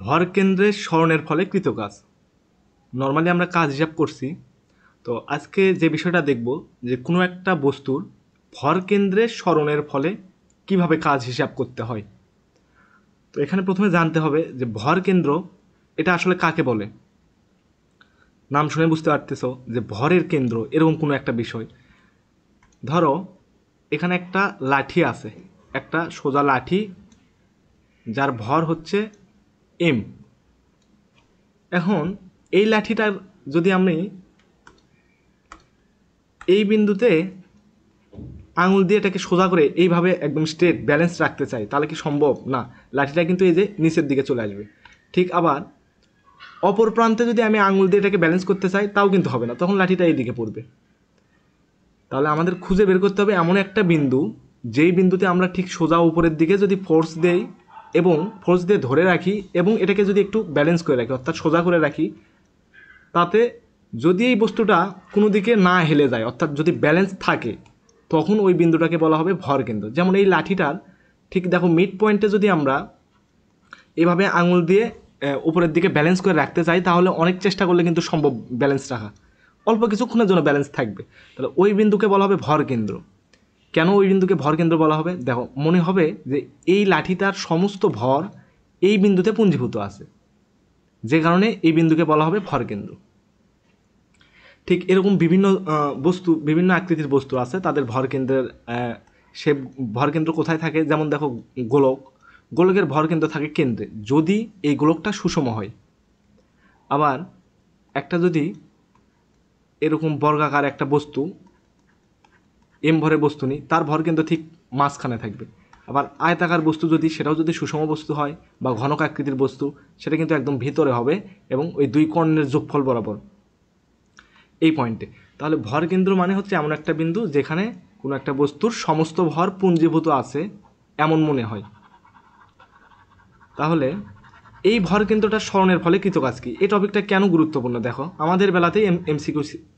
ভর কেন্দ্রের সরণের ফলে কৃত কাজ। নর্মালি আমরা কাজ হিসাব করছি, তো আজকে যে বিষয়টা দেখব যে কোনো একটা বস্তুর ভর কেন্দ্রের সরণের ফলে কিভাবে কাজ হিসাব করতে হয়। তো এখানে প্রথমে জানতে হবে যে ভর কেন্দ্র এটা আসলে কাকে বলে। নাম শুনে বুঝতে পারতেছ যে ভরের কেন্দ্র এরকম কোনো একটা বিষয়। ধরো এখানে একটা লাঠি আছে, একটা সোজা লাঠি যার ভর হচ্ছে এম। এখন এই লাঠিটার যদি আমি এই বিন্দুতে আঙুল দিয়ে এটাকে সোজা করে এইভাবে একদম স্ট্রেট ব্যালেন্স রাখতে চাই, তাহলে কি সম্ভব? না, লাঠিটা কিন্তু এই যে নিচের দিকে চলে আসবে। ঠিক আবার অপর প্রান্তে যদি আমি আঙুল দিয়ে এটাকে ব্যালেন্স করতে চাই, তাও কিন্তু হবে না, তখন লাঠিটা এই দিকে পড়বে। তাহলে আমাদের খুঁজে বের করতে হবে এমন একটা বিন্দু, যেই বিন্দুতে আমরা ঠিক সোজা উপরের দিকে যদি ফোর্স দেই এবং ফোর্স দিয়ে ধরে রাখি এবং এটাকে যদি একটু ব্যালেন্স করে রাখি, অর্থাৎ সোজা করে রাখি, তাতে যদি এই বস্তুটা কোনো দিকে না হেলে যায়, অর্থাৎ যদি ব্যালেন্স থাকে, তখন ওই বিন্দুটাকে বলা হবে ভর কেন্দ্র। যেমন এই লাঠিটার ঠিক দেখো মিড পয়েন্টে যদি আমরা এভাবে আঙুল দিয়ে উপরের দিকে ব্যালেন্স করে রাখতে চাই, তাহলে অনেক চেষ্টা করলে কিন্তু সম্ভব ব্যালেন্স রাখা, অল্প কিছুক্ষণের জন্য ব্যালেন্স থাকবে। তাহলে ওই বিন্দুকে বলা হবে ভর কেন্দ্র। কেন ওই বিন্দুকে ভর কেন্দ্র বলা হবে? দেখো, মনে হবে যে এই লাঠিটার সমস্ত ভর এই বিন্দুতে পুঞ্জীভূত আছে, যে কারণে এই বিন্দুকে বলা হবে ভর কেন্দ্র। ঠিক এরকম বিভিন্ন বস্তু, বিভিন্ন আকৃতির বস্তু আছে, তাদের ভর কেন্দ্রের সে ভর কেন্দ্র কোথায় থাকে? যেমন দেখো গোলক, গোলকের ভর কেন্দ্র থাকে কেন্দ্রে, যদি এই গোলকটা সুষম হয়। আবার একটা যদি এরকম বর্গাকার একটা বস্তু, এম ভরের বস্তু নিই, তার ভর কেন্দ্র ঠিক মাঝখানে থাকবে। আবার আয়তাকার বস্তু যদি, সেটাও যদি সুষম বস্তু হয় বা ঘনক আকৃতির বস্তু, সেটা কিন্তু একদম ভিতরে হবে এবং ওই দুই কর্ণের যোগফল বরাবর এই পয়েন্টে। তাহলে ভর কেন্দ্র মানে হচ্ছে এমন একটা বিন্দু যেখানে কোনো একটা বস্তুর সমস্ত ভর পুঞ্জীভূত আছে এমন মনে হয়। তাহলে এই ভর কেন্দ্রটার সরণের ফলে কৃত কাজ কি, এই টপিকটা কেন গুরুত্বপূর্ণ? দেখো, আমাদের বেলাতেই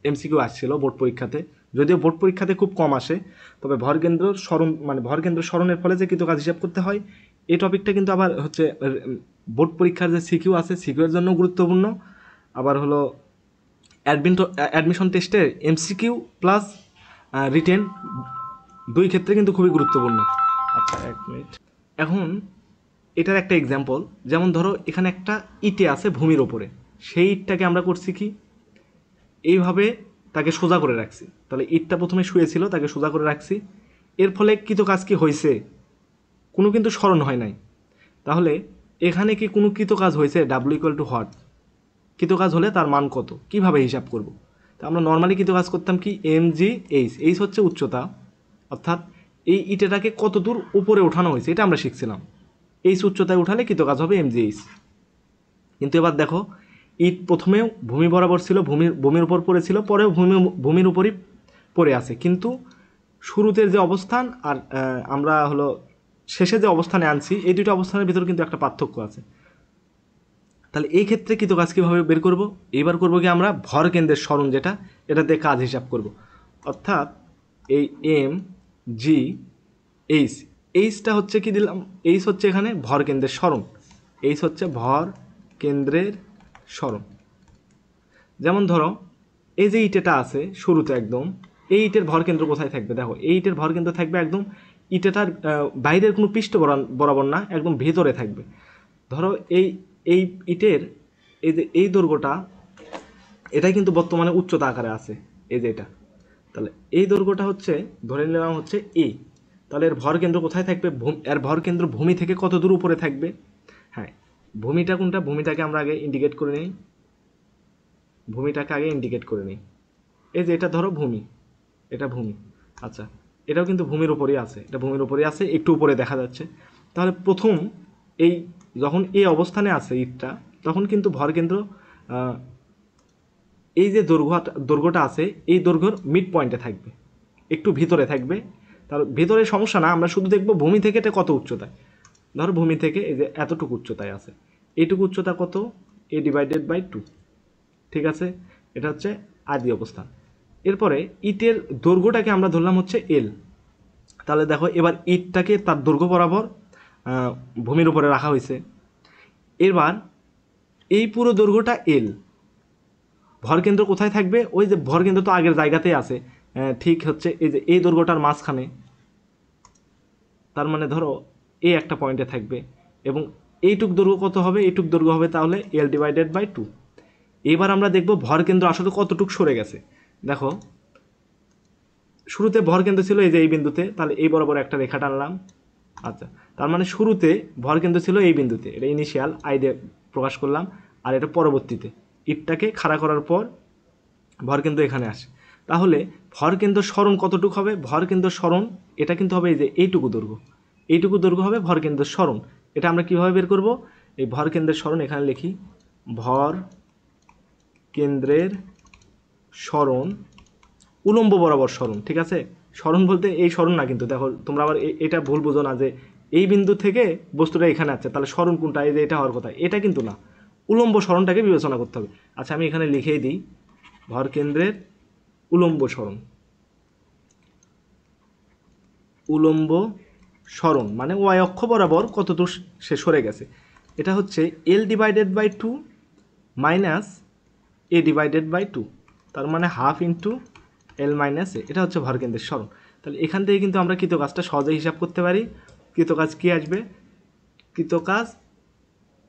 এমসিকিউ আসছিল বোর্ড পরীক্ষাতে, যদিও বোর্ড পরীক্ষাতে খুব কম আসে, তবে ভর কেন্দ্র সরণ মানে ভর কেন্দ্র সরণের ফলে যে কৃত কাজ হিসাব করতে হয়, এই টপিকটা কিন্তু আবার হচ্ছে বোর্ড পরীক্ষার যে সিকিউ আছে, সিকিউর জন্য গুরুত্বপূর্ণ। আবার হলো অ্যাডমিশন টেস্টের এমসিকিউ প্লাস রিটেন দুই ক্ষেত্রে কিন্তু খুবই গুরুত্বপূর্ণ। আচ্ছা, এক মিনিট। এখন এটার একটা এক্সাম্পল, যেমন ধরো এখানে একটা ইটে আছে ভূমির ওপরে, সেই ইটটাকে আমরা করছি কি, এইভাবে তাকে সোজা করে রাখছি। তাহলে ইটটা প্রথমে শুয়েছিল, তাকে সোজা করে রাখছি, এর ফলে কৃত কাজ কি হয়েছে? কোনো কিন্তু স্মরণ হয় নাই। তাহলে এখানে কি কোনো কৃত কাজ হয়েছে? ডাব্লিউ ইকুয়াল টু হোয়াট, কৃত কাজ হলে তার মান কত, কিভাবে হিসাব করব? তা আমরা নর্মালি কৃত কাজ করতাম কি, এম জি এইচ, এইচ হচ্ছে উচ্চতা, অর্থাৎ এই ইটেটাকে কত দূর উপরে ওঠানো হয়েছে এটা আমরা শিখছিলাম। এইচ উচ্চতায় উঠালে কৃত কাজ হবে এম জি এইচ। কিন্তু এবার দেখো, ইট প্রথমেও ভূমি বরাবর ছিল, ভূমির উপর পড়েছিল, পরেও ভূমির উপরই পড়ে আছে, কিন্তু শুরুতের যে অবস্থান আর আমরা হলো শেষে যে অবস্থানে আনছি, এই দুটো অবস্থানের ভিতর কিন্তু একটা পার্থক্য আছে। তাহলে এই ক্ষেত্রে কৃত কাজ কীভাবে বের করব? এবার করব কি, আমরা ভর কেন্দ্রের সরণ যেটা, এটাতে কাজ হিসাব করব। অর্থাৎ এই এম জি এইচ, এইচটা হচ্ছে কি দিলাম, এইচ হচ্ছে এখানে ভর কেন্দ্রের সরণ, এইচ হচ্ছে ভর কেন্দ্রের সরণ। যেমন ধরো এই যে ইটেটা আছে শুরুতে একদম, এই ইটের ভর কেন্দ্র কোথায় থাকবে? দেখো, এই ইটের ভর কেন্দ্র থাকবে একদম ইটেটার বাইরের কোনো পৃষ্ঠ বরাবর না, একদম ভেতরে থাকবে। ধরো এই এই ইটের এই যে এই দৈর্ঘ্যটা, এটাই কিন্তু বর্তমানে উচ্চতা আকারে আছে, এই যে এটা। তাহলে এই দৈর্ঘ্যটা হচ্ছে ধরে নিলাম হচ্ছে এ। তাহলে এর ভর কেন্দ্র কোথায় থাকবে? এর ভর কেন্দ্র ভূমি থেকে কত দূর উপরে থাকবে? হ্যাঁ, ভূমিটা কোনটা? ভূমিটাকে আমরা আগে ইন্ডিকেট করে নিই, ভূমিটাকে আগে ইন্ডিকেট করে নিই। এই যে এটা ধরো ভূমি, এটা ভূমি। আচ্ছা, এটাও কিন্তু ভূমির উপরেই আছে, এটা ভূমির উপরেই আছে, একটু উপরে দেখা যাচ্ছে। তাহলে প্রথম এই যখন এই অবস্থানে আছে ইটটা, তখন কিন্তু ভর কেন্দ্র এই যে দৈর্ঘ্যটা আছে, এই দৈর্ঘ্যর মিড পয়েন্টে থাকবে, একটু ভিতরে থাকবে। তার ভিতরে সমস্যা না, আমরা শুধু দেখব ভূমি থেকে এটা কত উচ্চতায়। ধরো ভূমি থেকে এই যে এতটুকু উচ্চতায় আছে, এইটুকু উচ্চতা কত? এ ডিভাইডেড বাই 2, ঠিক আছে? এটা হচ্ছে আদি অবস্থান। এরপরে ইটের দৈর্ঘ্যটাকে আমরা ধরলাম হচ্ছে এল। তাহলে দেখো, এবার ইটটাকে তার দৈর্ঘ্য বরাবর ভূমির উপরে রাখা হয়েছে। এবার এই পুরো দৈর্ঘ্যটা এল, ভরকেন্দ্র কোথায় থাকবে? ওই যে ভরকেন্দ্র তো আগের জায়গাতেই আছে, ঠিক হচ্ছে এই যে এই দৈর্ঘ্যটার মাঝখানে, তার মানে ধরো এই একটা পয়েন্টে থাকবে, এবং এইটুক দৈর্ঘ্য কত হবে? এইটুক দৈর্ঘ্য হবে তাহলে এল ডিভাইডেড বাই 2। এবার আমরা দেখব ভরকেন্দ্র আসলে কতটুক সরে গেছে। দেখো শুরুতে ভরকেন্দ্র ছিল এই যে এই বিন্দুতে, তাহলে এই বরাবর একটা রেখা টানলাম। আচ্ছা, তার মানে শুরুতে ভরকেন্দ্র ছিল এই বিন্দুতে, এটা ইনিশিয়াল আই দিয়ে প্রকাশ করলাম, আর এটা পরবর্তীতে ইটটাকে খাড়া করার পর ভরকেন্দ্র এখানে আসে। তাহলে ভরকেন্দ্র সরণ কতটুকু হবে? ভরকেন্দ্র সরণ এটা কিন্তু হবে এই যে এইটুকু দৈর্ঘ্য, এইটুকু দৈর্ঘ্য হবে ভরকেন্দ্রের সরণ। এটা আমরা কিভাবে বের করব? এই ভরকেন্দ্রের সরণ এখানে লিখি, ভর কেন্দ্রের সরণ উলম্ব বরাবর সরণ, ঠিক আছে? সরণ বলতে এই সরণ না কিন্তু, দেখো তোমরা আবার এটা ভুল বুঝো না যে এই বিন্দু থেকে বস্তুটা এখানে আছে তাহলে সরণ কোনটা, এই যে এটা হওয়ার কথা, এটা কিন্তু না, উলম্ব সরণটাকে বিবেচনা করতে হবে। আচ্ছা আমি এখানে লিখেই দিই ভরকেন্দ্রের উলম্ব সরণ, উলম্ব সরণ মানে ওয়াই অক্ষ বরাবর কতদূর সে সরে গেছে, এটা হচ্ছে L divided by 2 minus A divided by 2, তার মানে half into L minus A, এটা হচ্ছে ভরকেন্দ্রের সরণ। তাহলে এখান থেকে কিন্তু আমরা কৃতকাজটা সহজে হিসাব করতে পারি। কৃতকাজ কি আসবে? কৃতকাজ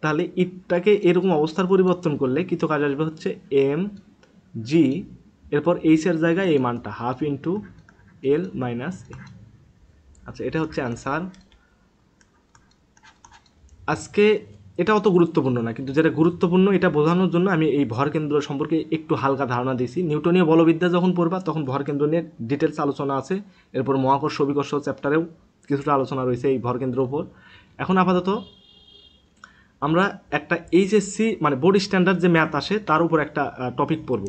তাহলে ইটটাকে এরকম অবস্থার পরিবর্তন করলে কৃতকাজ আসবে হচ্ছে এম জি, এরপর এইচের জায়গায় এই মানটা হাফ ইন্টু এল মাইনাস এ। আচ্ছা এটা হচ্ছে অ্যান্সার। আজকে এটা অত গুরুত্বপূর্ণ না, কিন্তু যেটা গুরুত্বপূর্ণ এটা বোঝানোর জন্য আমি এই ভরকেন্দ্র সম্পর্কে একটু হালকা ধারণা দিয়েছি। নিউটনীয় বলবিদ্যা যখন পড়বা তখন ভরকেন্দ্র নিয়ে ডিটেলস আলোচনা আছে, এরপর মহাকর্ষ অভিকর্ষ চ্যাপ্টারেও কিছুটা আলোচনা রয়েছে এই ভরকেন্দ্রের উপর। এখন আপাতত আমরা একটা এইচএসসি মানে বোর্ড স্ট্যান্ডার্ড যে ম্যাথ আসে তার উপর একটা টপিক পড়ব।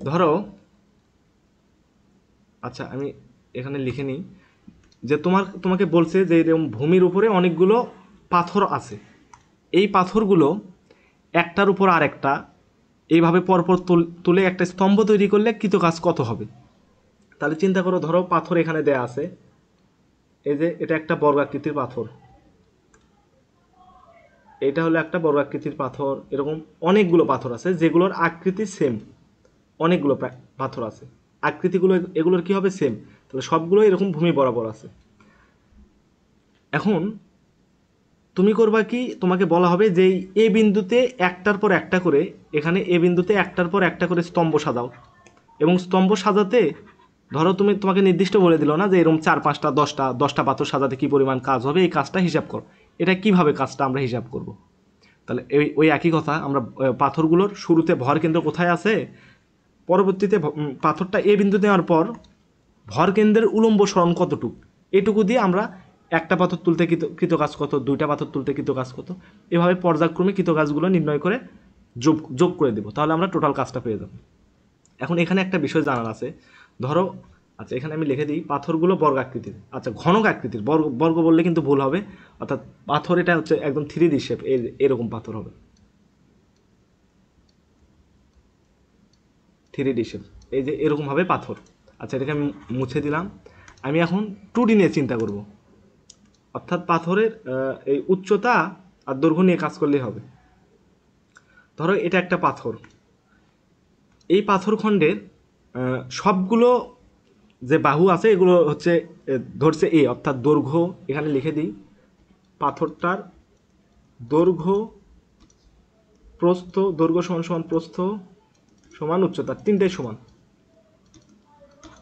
ধরো আচ্ছা আমি এখানে লিখে নিই যে তোমাকে বলছে যে এরকম ভূমির উপরে অনেকগুলো পাথর আছে, এই পাথরগুলো একটার উপর আর একটা এইভাবে পরপর তুলে একটা স্তম্ভ তৈরি করলে কৃতকাজ কত হবে? তাহলে চিন্তা করো, ধরো পাথর এখানে দেয়া আছে, এই যে এটা একটা বর্গাকৃতির পাথর, এটা হলো একটা বর্গাকৃতির পাথর, এরকম অনেকগুলো পাথর আছে যেগুলোর আকৃতি সেম, অনেকগুলো পাথর আছে আকৃতিগুলো এগুলোর কি হবে? সেম। তাহলে সবগুলো এরকম ভূমি বরাবর আছে। এখন তুমি করবা কি, তোমাকে বলা হবে যে এ বিন্দুতে একটার পর একটা করে, এখানে এ বিন্দুতে একটার পর একটা করে স্তম্ভ সাজাও, এবং স্তম্ভ সাজাতে ধরো তোমাকে নির্দিষ্ট বলে দিল না যে এরকম 4-5টা 10টা পাথর সাজাতে কি পরিমাণ কাজ হবে, এই কাজটা হিসাব কর। এটা কিভাবে কাজটা আমরা হিসাব করব? তাহলে ওই একই কথা, আমরা পাথরগুলোর শুরুতে ভর কেন্দ্র কোথায় আছে, পরবর্তীতে পাথরটা এ বিন্দু নেওয়ার পর ভর কেন্দ্রের উলম্ব সরণ কতটুক, এটুকু দিয়ে আমরা একটা পাথর তুলতে কৃতকাজ কত, 2টা পাথর তুলতে কৃতকাজ কত, এভাবে পর্যায়ক্রমে কৃতকাজগুলো নির্ণয় করে যোগ করে দেব, তাহলে আমরা টোটাল কাজটা পেয়ে যাব। এখন এখানে একটা বিষয় জানার আছে, ধরো আচ্ছা এখানে আমি লিখে দিই পাথরগুলো বর্গাকৃতির, আচ্ছা ঘনক আকৃতির, বর্গ বললে কিন্তু ভুল হবে, অর্থাৎ পাথর এটা হচ্ছে একদম 3D শেপ, এরকম পাথর হবে, 3D শেপ, এই যে এরকমভাবে পাথর। আচ্ছা এটাকে আমি মুছে দিলাম। আমি এখন 2D নিয়ে চিন্তা করব, অর্থাৎ পাথরের এই উচ্চতা আর দৈর্ঘ্য নিয়ে কাজ করলেই হবে। ধরো এটা একটা পাথর, এই পাথর খণ্ডের সবগুলো যে বাহু আছে এগুলো হচ্ছে ধরছে এ, অর্থাৎ দৈর্ঘ্য এখানে লিখে দিই, পাথরটার দৈর্ঘ্য প্রস্থ, দৈর্ঘ্য সমান সমান প্রস্থ সমান উচ্চতা, তিনটাই সমান,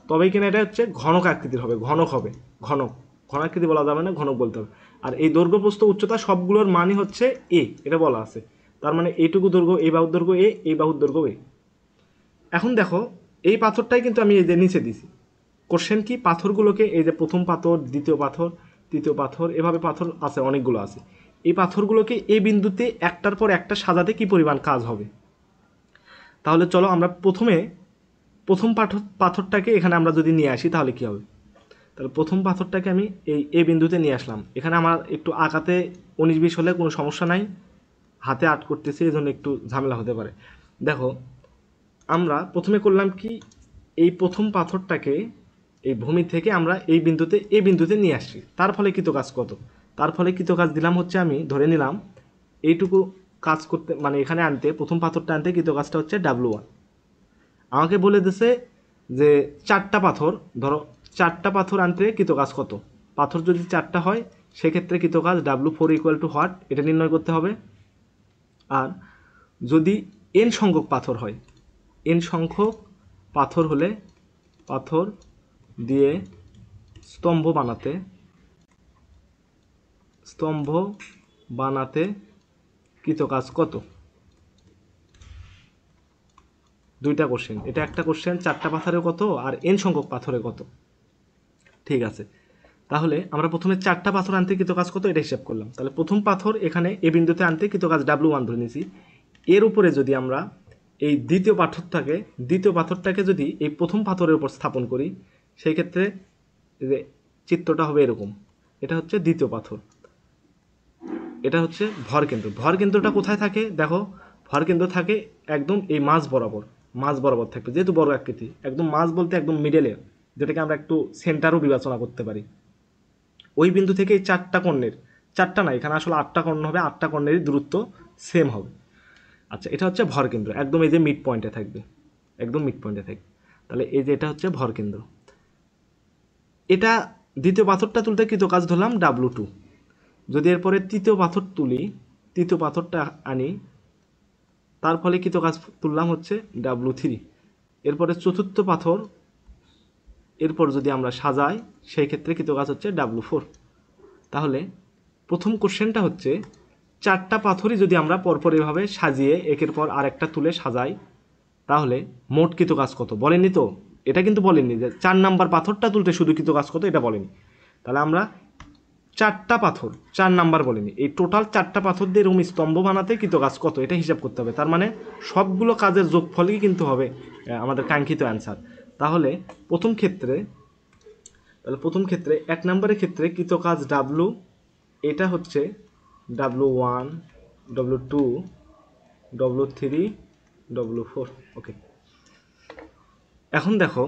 তবেই কিনা এটা হচ্ছে ঘনক আকৃতির হবে, ঘনক হবে, ঘনাকৃতি বলা যাবে না, ঘনক বলতে হবে। আর এই দৈর্ঘ্য প্রস্থ উচ্চতা সবগুলোর মানই হচ্ছে এ, এটা বলা আছে, তার মানে এইটুকু দৈর্ঘ্য, এই বাহুর দৈর্ঘ্য এ, এই বাহুর দৈর্ঘ্য এ। এখন দেখো এই পাথরটাই কিন্তু আমি এই যে নিচে দিছি, কোশ্চেন কি পাথরগুলোকে এই যে প্রথম পাথর, দ্বিতীয় পাথর, তৃতীয় পাথর, এভাবে পাথর আছে অনেকগুলো আছে, এই পাথরগুলোকে এই বিন্দুতে একটার পর একটা সাজাতে কি পরিমাণ কাজ হবে? তাহলে চলো আমরা প্রথম পাথরটাকে এখানে আমরা যদি নিয়ে আসি তাহলে কি হবে? তাহলে প্রথম পাথরটাকে আমি এই বিন্দুতে নিয়ে আসলাম, এখানে আমার একটু আঁকাতে 19-20 হলে কোনো সমস্যা নাই, হাতে আর্ট করতেছি এই জন্য একটু ঝামেলা হতে পারে। দেখো আমরা প্রথমে করলাম কি, এই প্রথম পাথরটাকে এই ভূমি থেকে আমরা এই বিন্দুতে নিয়ে আসছি, তার ফলে কৃতকাজ কত? তার ফলে কৃতকাজ দিলাম হচ্ছে, আমি ধরে নিলাম এইটুকু কাজ করতে মানে এখানে আনতে প্রথম পাথরটা আনতে কৃতকাজটা হচ্ছে W1। আমাকে বলে দিছে যে 4টা পাথর, ধরো 4টা পাথর আনতে কৃতকাজ কত। পাথর যদি 4টা হয় সেক্ষেত্রে কৃতকাজ W4 ইকুয়াল টু হোয়াট, এটা নির্ণয় করতে হবে। আর যদি n সংখ্যক পাথর হয়, n সংখ্যক পাথর হলে পাথর দিয়ে স্তম্ভ বানাতে কৃতকাজ কত। দুইটা কোশ্চেন, এটা একটা কোশ্চেন 4টা পাথরে কত আর n সংখ্যক পাথরে কত। ঠিক আছে, তাহলে আমরা প্রথমে 4টা পাথর আনতে কৃতকাজ কত এটা হিসাব করলাম। তাহলে প্রথম পাথর এখানে এ বিন্দুতে আনতে কৃতকাজ W1 ধরে নিয়েছি। এর উপরে যদি আমরা এই দ্বিতীয় পাথরটাকে যদি এই প্রথম পাথরের উপর স্থাপন করি, সেই ক্ষেত্রে যে চিত্রটা হবে এরকম। এটা হচ্ছে দ্বিতীয় পাথর, এটা হচ্ছে ভরকেন্দ্রটা কোথায় থাকে দেখো, ভরকেন্দ্র থাকে একদম এই মাঝ বরাবর থাকবে, যেহেতু বড় আকৃতি একদম মাঝ বলতে একদম মিডলে, যেটাকে আমরা একটু সেন্টারও বিবেচনা করতে পারি। ওই বিন্দু থেকে এই 4টা কর্ণের, 4টা না এখানে আসলে 8টা কর্ণ হবে, 8টা কর্ণেরই দূরত্ব সেম হবে। আচ্ছা, এটা হচ্ছে ভরকেন্দ্র, একদম এই যে মিড পয়েন্টে থাকবে, তাহলে এই যে এটা হচ্ছে ভরকেন্দ্র। এটা দ্বিতীয় পাথরটা তুলতে কৃতকাজ ধরলাম W2। যদি এরপরে তৃতীয় পাথরটা আনি, তার ফলে কৃতকাজ তুললাম হচ্ছে W3। এরপরে চতুর্থ পাথর এরপর যদি আমরা সাজাই সেই ক্ষেত্রে কৃতকাজ হচ্ছে W4। তাহলে প্রথম কোশ্চেনটা হচ্ছে 4টা পাথরই যদি আমরা পরপর এভাবে সাজিয়ে একের পর আরেকটা তুলে সাজাই তাহলে মোট কৃতকাজ কত বলেনি তো, এটা কিন্তু বলেননি যে 4 নাম্বার পাথরটা তুলতে শুধু কৃতকাজ কত, এটা বলেনি। তাহলে আমরা 4টা পাথর, 4 নাম্বার বলেনি, এই টোটাল 4টা পাথর দিয়ে এরকম স্তম্ভ বানাতে কৃতকাজ কত এটা হিসাব করতে হবে। তার মানে সবগুলো কাজের যোগফলই কিন্তু হবে আমাদের কাঙ্ক্ষিত অ্যান্সার। তাহলে প্রথম ক্ষেত্রে 1 নম্বরের ক্ষেত্রে কৃতকাজ W, এটা হচ্ছে W1, W2, W3, W4। ওকে, এখন দেখো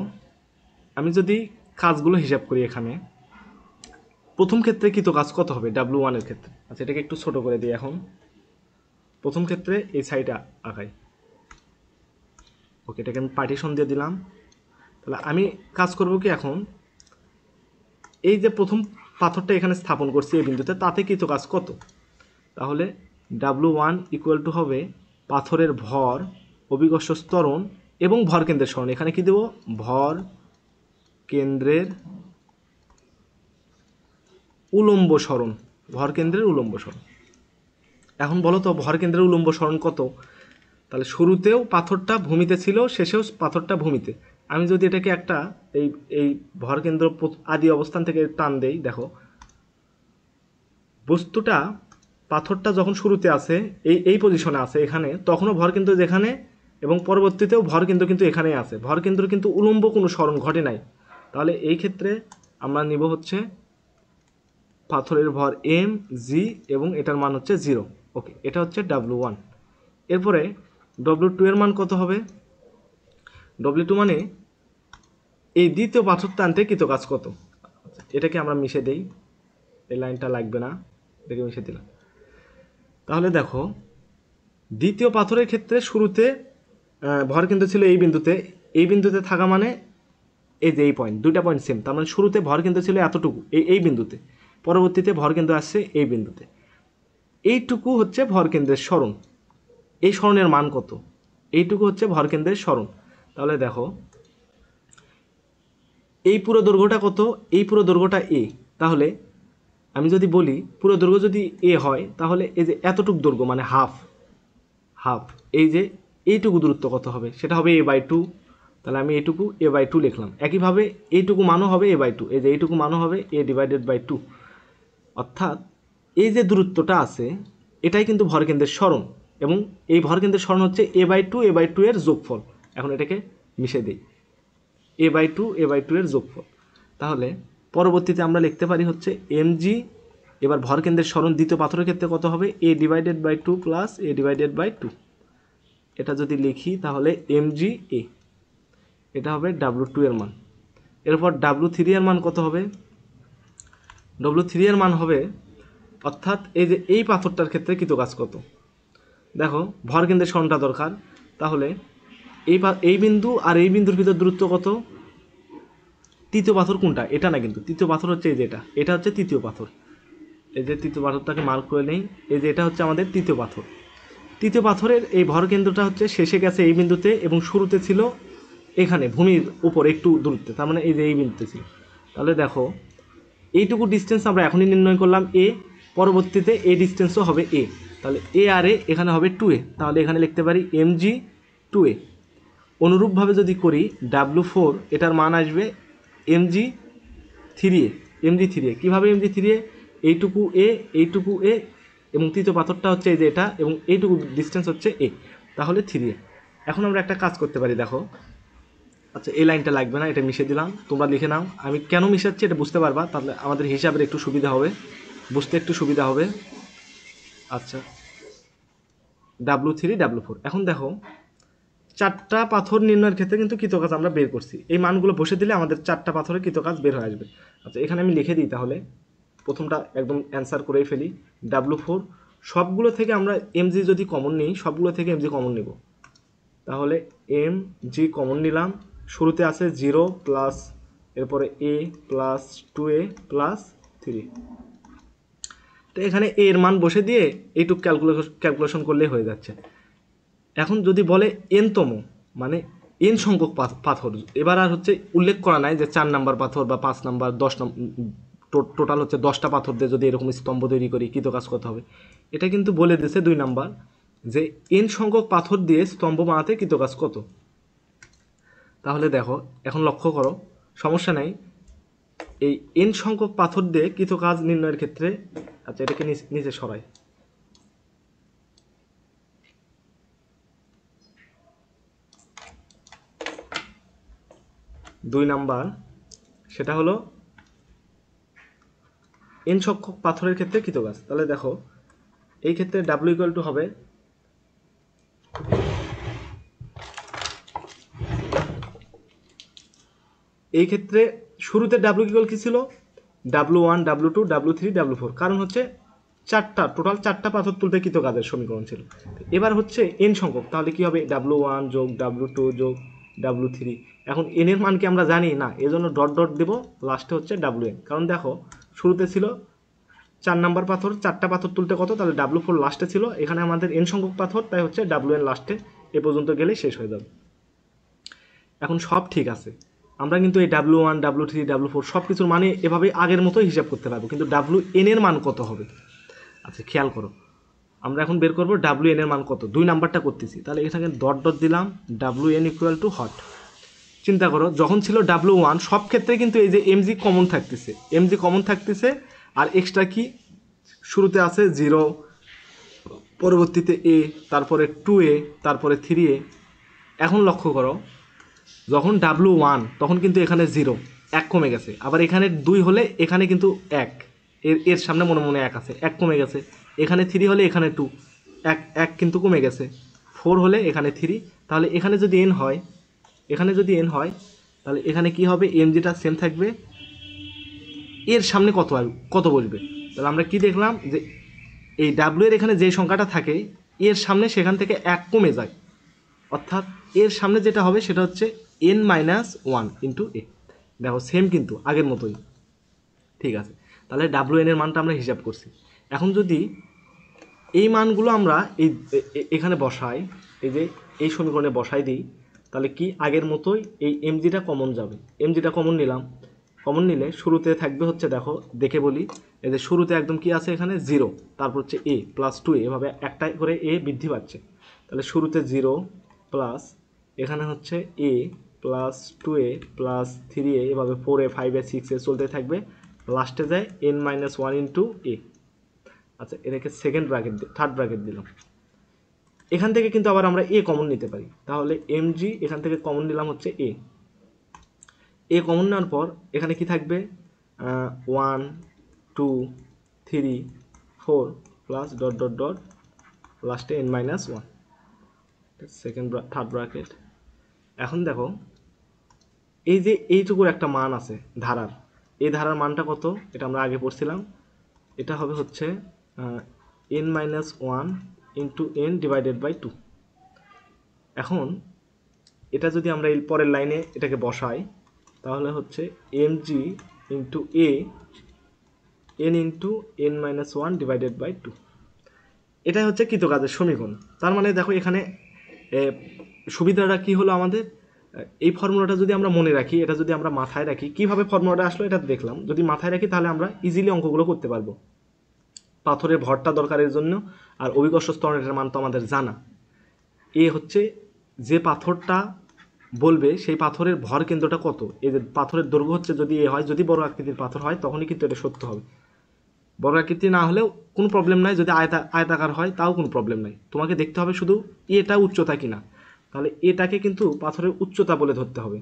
আমি যদি কাজগুলো হিসাব করি, এখানে প্রথম ক্ষেত্রে কৃতকাজ কত হবে W1 এর ক্ষেত্রে। আচ্ছা, এটাকে একটু ছোট করে দিই। এখন প্রথম ক্ষেত্রে এই সাইডটা আঁকাই। ওকে, এটাকে আমি পার্টিশন দিয়ে দিলাম। তাহলে আমি কাজ করব কি, এখন এই যে প্রথম পাথরটা এখানে স্থাপন করছি এই বিন্দুতে, তাতে কৃতকাজ কত। তাহলে W1 ইকুয়াল টু হবে পাথরের ভর, অভিকর্ষ ত্বরণ এবং ভর কেন্দ্রের সরণ। এখানে কি দেব, ভর কেন্দ্রের উলম্ব সরণ, এখন বলো তো ভর কেন্দ্রের উলম্ব সরণ কত। তাহলে শুরুতেও পাথরটা ভূমিতে ছিল, শেষেও পাথরটা ভূমিতে। আমি যদি এটাকে একটা এই ভরকেন্দ্র আদি অবস্থান থেকে টান দেই, দেখো বস্তুটা পাথরটা যখন শুরুতে আছে এই পজিশনে আছে এখানে, তখনও ভরকেন্দ্র যেখানে এবং পরবর্তীতেও ভরকেন্দ্র কিন্তু এখানেই আছে, ভরকেন্দ্র কিন্তু উলম্ব কোনো সরণ ঘটে নাই। তাহলে এই ক্ষেত্রে আমরা নিব হচ্ছে পাথরের ভর mg এবং এটার মান হচ্ছে 0। ওকে, এটা হচ্ছে W1। এরপরে W2 এর মান কত হবে, W2 মানে এই দ্বিতীয় পাথরটা আনতে কৃতকাজ কত। এটাকে আমরা মিশে দেই, এই লাইনটা লাগবে না, এটাকে মিশে দিলাম। তাহলে দেখো দ্বিতীয় পাথরের ক্ষেত্রে শুরুতে ভরকেন্দ্র ছিল এই বিন্দুতে থাকা মানে এই যে এই পয়েন্ট, দুইটা পয়েন্ট সেম, তার মানে শুরুতে ভরকেন্দ্র ছিল এতটুকু এই বিন্দুতে, পরবর্তীতে ভরকেন্দ্র আসছে এই বিন্দুতে। এইটুকু হচ্ছে ভরকেন্দ্রের সরণ, এই সরণের মান কত, এইটুকু হচ্ছে ভরকেন্দ্রের সরণ। তাহলে দেখো এই পুরো দৈর্ঘ্যটা কত, এই পুরো দৈর্ঘ্যটা a। তাহলে আমি যদি বলি পুরো দৈর্ঘ্য যদি a হয়, তাহলে এই যে এতটুকু দৈর্ঘ্য মানে হাফ, এই যে এইটুকু দূরত্ব কত হবে, সেটা হবে a/2। তাহলে আমি এইটুকু a/2 লিখলাম। একইভাবে এইটুকু মানও হবে a/2, এই যে এইটুকু মানও হবে a/2। অর্থাৎ এই যে দূরত্বটা আছে এটাই কিন্তু ভরকেন্দ্রের সরণ, এবং এই ভরকেন্দ্রের সরণ হচ্ছে a/2 এর যোগফল। এখন এটাকে মিশে দিই, a/2 এর যোগফল। তাহলে পরবর্তীতে আমরা লিখতে পারি হচ্ছে mg। এবার ভরকেন্দ্রের সরণ দ্বিতীয় পাথরের ক্ষেত্রে কত হবে, a/2 প্লাস a/2। এটা যদি লিখি তাহলে mg a, এটা হবে W2 এর মান। এরপর W3 এর মান কত হবে, W3 এর মান হবে, অর্থাৎ এই যে এই পাথরটার ক্ষেত্রে কৃতকাজ কত। দেখো ভরকেন্দ্রের সরণটা দরকার, তাহলে এই বিন্দু আর এই বিন্দুর ভিতর দূরত্ব কত? তৃতীয় পাথর কোনটা? এটা না, কিন্তু তৃতীয় পাথর হচ্ছে এই যে এটা হচ্ছে তৃতীয় পাথর। এই যে তৃতীয় পাথরটাকে মার্ক করে নেই, এই যে এটা হচ্ছে আমাদের তৃতীয় পাথর। তৃতীয় পাথরের এই ভরকেন্দ্রটা হচ্ছে শেষে গেছে এই বিন্দুতে এবং শুরুতে ছিল এখানে ভূমির উপর একটু দূরত্বে, তার মানে এই যে এই বিন্দুতে ছিল। তাহলে দেখো এইটুকু ডিস্টেন্স আমরা এখনই নির্ণয় করলাম এ, পরবর্তীতে এই ডিস্টেন্সও হবে এ, তাহলে এ আর এ এখানে হবে 2a, তাহলে এখানে লিখতে পারি mg 2a। অনুরূপভাবে যদি করি W4 এটার মান আসবে mg 3a, mg 3a। কীভাবে mg 3a? এইটুকু এ এবং তৃতীয় পাথরটা হচ্ছে এই যে এটা, এবং এইটুকু ডিস্টেন্স হচ্ছে এ, তাহলে 3a। এখন আমরা একটা কাজ করতে পারি, দেখো আচ্ছা এই লাইনটা লাগবে না, এটা মিশিয়ে দিলাম, তোমরা লিখে নাও। আমি কেন মিশাচ্ছি এটা বুঝতে পারবা, তাহলে আমাদের হিসাবের একটু সুবিধা হবে, বুঝতে একটু সুবিধা হবে। আচ্ছা W3 W4। এখন দেখো চারটা পাথর নির্ণয়ের ক্ষেত্রে কিন্তু কৃতকাজ আমরা বের করছি, এই মানগুলো বসে দিলে আমাদের চারটা পাথরের কৃতকাজ বের হয়ে আসবে। আচ্ছা এখানে আমি লিখে দিই, তাহলে প্রথমটা একদম অ্যান্সার করেই ফেলি। W4 সবগুলো থেকে আমরা mg যদি কমন নিই, সবগুলো থেকে mg কমন নিব, তাহলে mg কমন নিলাম, শুরুতে আছে 0 প্লাস এরপরে a প্লাস 2a প্লাস 3। তো এখানে a এর মান বসে দিয়ে এইটুকু ক্যালকুলেশন করলেই হয়ে যাচ্ছে। এখন যদি বলে এনতম, মানে এন সংখ্যক পাথর, এবার আর হচ্ছে উল্লেখ করা নাই যে 4 নাম্বার পাথর বা 5 নাম্বার 10 নম্বর, টোটাল হচ্ছে 10টা পাথর দিয়ে যদি এরকম স্তম্ভ তৈরি করি কৃতকাজ কত হবে, এটা কিন্তু বলে দিয়েছে 2 নাম্বার যে এন সংখ্যক পাথর দিয়ে স্তম্ভ বানাতে কৃতকাজ কত। তাহলে দেখো এখন লক্ষ্য করো, সমস্যা নাই, এই এন সংখ্যক পাথর দিয়ে কৃতকাজ নির্ণয়ের ক্ষেত্রে, আচ্ছা এটাকে নিচে সরাই, 2 নাম্বার, সেটা হলো এন সংখ্যক পাথরের ক্ষেত্রে কৃতকাজ। তাহলে দেখো এই ক্ষেত্রে W ইকুয়াল টু হবে এই ক্ষেত্রে শুরুতে W ইকুয়াল কি ছিল? W1 W2 W3 W4, কারণ হচ্ছে টোটাল চারটা পাথর তুলতে কৃতকাজের সমীকরণ ছিল। এবার হচ্ছে এন সংখ্যক, তাহলে কি হবে? W1 যোগ W2 যোগ W3। এখন এন এর মান কি আমরা জানি না, এজন্য ডট ডট দেব, লাস্টে হচ্ছে WN, কারণ দেখো শুরুতে ছিল 4 নাম্বার পাথর, চারটা পাথর তুলতে কত, তাহলে W4 লাস্টে ছিল, এখানে আমাদের এন সংখ্যক পাথর, তাই হচ্ছে WN লাস্টে, এ পর্যন্ত গেলেই শেষ হয়ে যাবে। এখন সব ঠিক আছে, আমরা কিন্তু এই W1 W3 W4 সব কিছুর মানে এভাবে আগের মতোই হিসাব করতে পারবো, কিন্তু WN এর মান কত হবে? আচ্ছা খেয়াল করো, আমরা এখন বের করবো WN এর মান কত, 2 নাম্বারটা করতেছি, তাহলে এখানে ডট ডট দিলাম, WN ইকুয়াল টু হট। চিন্তা করো যখন ছিল W1 সব ক্ষেত্রে কিন্তু এই যে mg কমন থাকতেছে, আর এক্সট্রা কি শুরুতে আছে 0, পরবর্তীতে a, তারপরে 2a, তারপরে 3a। এখন লক্ষ্য করো যখন W1 তখন কিন্তু এখানে 0, 1 কমে গেছে, আবার এখানে 2 হলে এখানে কিন্তু 1, এর সামনে মনে মনে 1 আছে, 1 কমে গেছে, এখানে 3 হলে এখানে 2, 1 কিন্তু কমে গেছে, 4 হলে এখানে 3, তাহলে এখানে যদি n হয়, তাহলে এখানে কি হবে? mgটা সেম থাকবে, এর সামনে কত বসবে? তাহলে আমরা কি দেখলাম যে এই W এর এখানে যে সংখ্যাটা থাকে এর সামনে সেখান থেকে 1 কমে যায়, অর্থাৎ এর সামনে যেটা হবে সেটা হচ্ছে n-1 ইন্টু a। দেখো সেম কিন্তু আগের মতোই, ঠিক আছে। তাহলে WN এর মানটা আমরা হিসাব করছি। এখন যদি এই মানগুলো আমরা এখানে বসাই, এই যে এই সমীকরণে বসাই দিই, তাহলে কি আগের মতোই এই mgটা কমন যাবে, mgটা কমন নিলাম, কমন নিলে শুরুতে থাকবে হচ্ছে, দেখো দেখে বলি, এই যে শুরুতে একদম কি আছে এখানে 0, তারপর হচ্ছে a প্লাস 2a, এভাবে একটা করে a বৃদ্ধি পাচ্ছে, তাহলে শুরুতে 0 প্লাস এখানে হচ্ছে a plus 2a plus 3a, এভাবে 4a 5a 6a চলতে থাকবে, লাস্টে যায় n-1 ইন্টু a। আচ্ছা এটাকে থার্ড ব্র্যাকেট দিলাম, এখান থেকে কিন্তু আবার আমরা a কমন নিতে পারি, তাহলে mg এখান থেকে কমন নিলাম হচ্ছে a কমন নেওয়ার পর এখানে কি থাকবে? 1 2 3 4 প্লাস ডট ডট ডট লাস্টে n-1, থার্ড ব্র্যাকেট। এখন দেখো এই যে এইটুকুর একটা মান আছে ধারার, এই ধারার মানটা কত এটা আমরা আগে পড়ছিলাম, এটা হবে হচ্ছে n-1 into N divided by 2। এখন এটা যদি আমরা এই পরের লাইনে এটাকে বসাই তাহলে হচ্ছে mg into A N into N minus 1 divided by 2। এটাই হচ্ছে কৃতকাজের সমীকরণ। তার মানে দেখো এখানে সুবিধাটা কি হলো আমাদের, এই ফর্মুলাটা যদি আমরা মনে রাখি, এটা যদি আমরা মাথায় রাখি, কিভাবে ফর্মুলাটা আসলো এটা দেখলাম, যদি মাথায় রাখি তাহলে আমরা ইজিলি অঙ্কগুলো করতে পারবো। পাথরের ভরটা দরকারের জন্য, আর অভিকর্ষ ত্বরণের মান তো আমাদের জানা। এ হচ্ছে যে পাথরটা বলবে সেই পাথরের ভর কেন্দ্রটা কত, এই যে পাথরের দৈর্ঘ্য হচ্ছে যদি এ হয়, যদি বড় আকৃতির পাথর হয় তখনই কিন্তু এটা সত্য হবে। বড় আকৃতি না হলেও কোনো প্রবলেম নাই, যদি আয়তাকার হয় তাও কোনো প্রবলেম নাই। তোমাকে দেখতে হবে শুধু এটা উচ্চতা কিনা, তাহলে এটাকে কিন্তু পাথরের উচ্চতা বলে ধরতে হবে।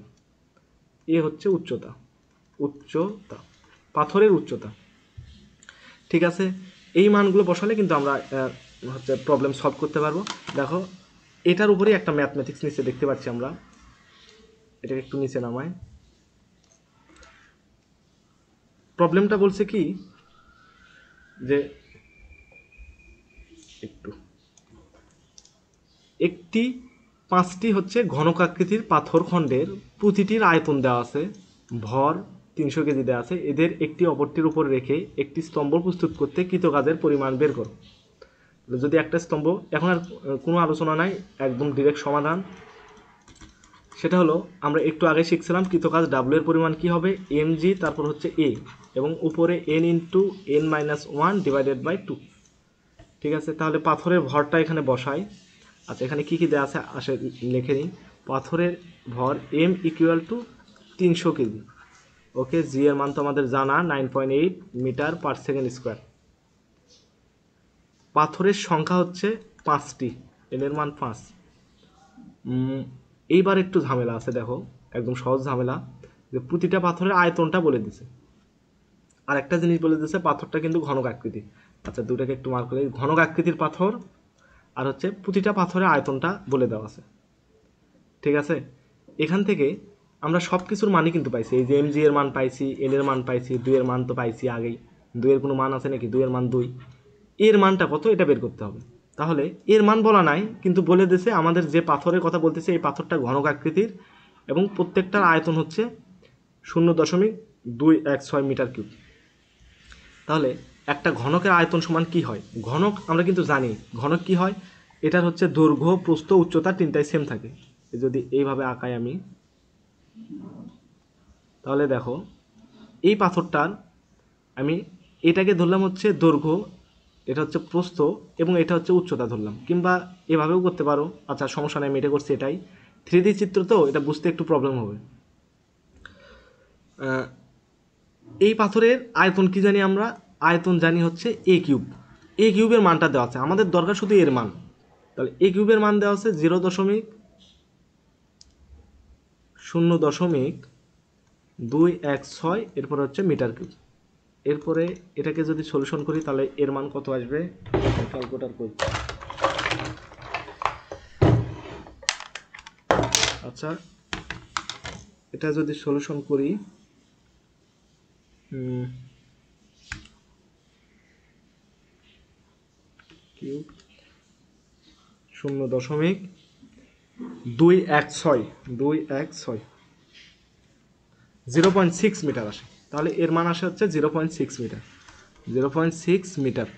এ হচ্ছে উচ্চতা, উচ্চতা পাথরের উচ্চতা। ঠিক আছে, এই মানগুলো বসালে কিন্তু আমরা হচ্ছে প্রবলেম সলভ করতে পারবো। দেখো এটার উপরেই একটা ম্যাথমেটিক্স নিচে দেখতে পাচ্ছি আমরা, এটাকে একটু নিচে নামাই। প্রবলেমটা বলছে কি যে একটি 5টি হচ্ছে ঘনকাকৃতির পাথর খণ্ডের প্রতিটির আয়তন দেওয়া আছে, ভর 300 কেজি দেওয়া আছে, এদের একটি অপরটির উপর রেখে একটি স্তম্ভ প্রস্তুত করতে কৃতকাজের পরিমাণ বের করো। যদি একটা স্তম্ভ, এখন আর কোনো আলোচনা নাই, একদম ডিরেক্ট সমাধান। সেটা হলো আমরা একটু আগে শিখছিলাম কৃতকাজ ডাব্লিউ এর পরিমাণ কি হবে, mg তারপর হচ্ছে এ এবং উপরে n into N minus 1 divided by 2। ঠিক আছে, তাহলে পাথরের ভরটা এখানে বসাই। আচ্ছা এখানে কি কি দেওয়া আছে আসে লিখে নিই। পাথরের ভর m ইকুয়াল টু 300 কেজি। ওকে, জি এর মান তো আমাদের জানা 9.8 মিটার পার সেকেন্ড স্কোয়ার। পাথরের সংখ্যা হচ্ছে 5টি, এর মান 5। এইবার একটু ঝামেলা আছে, দেখো একদম সহজ ঝামেলা, যে প্রতিটা পাথরের আয়তনটা বলে দিছে, আর একটা জিনিস বলে দিছে পাথরটা কিন্তু ঘনক আকৃতি। আচ্ছা দুটাকে একটু মার্ক করে, ঘনক আকৃতির পাথর আর হচ্ছে প্রতিটা পাথরের আয়তনটা বলে দেওয়া আছে। ঠিক আছে, এখান থেকে আমরা সব কিছুর মানই কিন্তু পাইছি, এই যে mg এর মান পাইছি, n এর মান পাইছি, 2 এর মান তো পাইছি আগেই, 2 এর কোনো মান আছে নাকি, 2 এর মান 2, এর মানটা কত এটা বের করতে হবে। তাহলে এর মান বলা নাই, কিন্তু বলে দিয়েছে আমাদের যে পাথরের কথা বলতেছে এই পাথরটা ঘনক আকৃতির এবং প্রত্যেকটার আয়তন হচ্ছে 0.216 মিটার কিউব। তাহলে একটা ঘনকের আয়তন সমান কি হয়, ঘনক আমরা কিন্তু জানি ঘনক কি হয়, এটার হচ্ছে দৈর্ঘ্য প্রস্থ উচ্চতা তিনটাই সেম থাকে। যদি এইভাবে আঁকাই আমি, তাহলে দেখো এই পাথরটার আমি এটাকে ধরলাম হচ্ছে দৈর্ঘ্য, এটা হচ্ছে প্রস্থ এবং এটা হচ্ছে উচ্চতা ধরলাম, কিংবা এভাবেও করতে পারো। আচ্ছা সমস্যা নেই, আমি এটা করছি, এটাই 3D চিত্র তো এটা বুঝতে একটু প্রবলেম হবে। এই পাথরের আয়তন কি জানি আমরা, আয়তন জানি হচ্ছে এ কিউব। এ কিউবের মানটা দেওয়া আছে, আমাদের দরকার শুধু এর মান। তাহলে এ কিউবের মান দেওয়া আছে 0.0.216, এরপরে হচ্ছে মিটার কিউব। এরপরে এটাকে যদি সলিউশন করি তাহলে এর মান কত আসবে, ক্যালকুলেটর করি। আচ্ছা এটা যদি সলিউশন করি, কিউব 0.216 0.6 মিটার আসে, তাহলে এর মান আসে হচ্ছে 0.6 মিটার, 0.6 মিটার।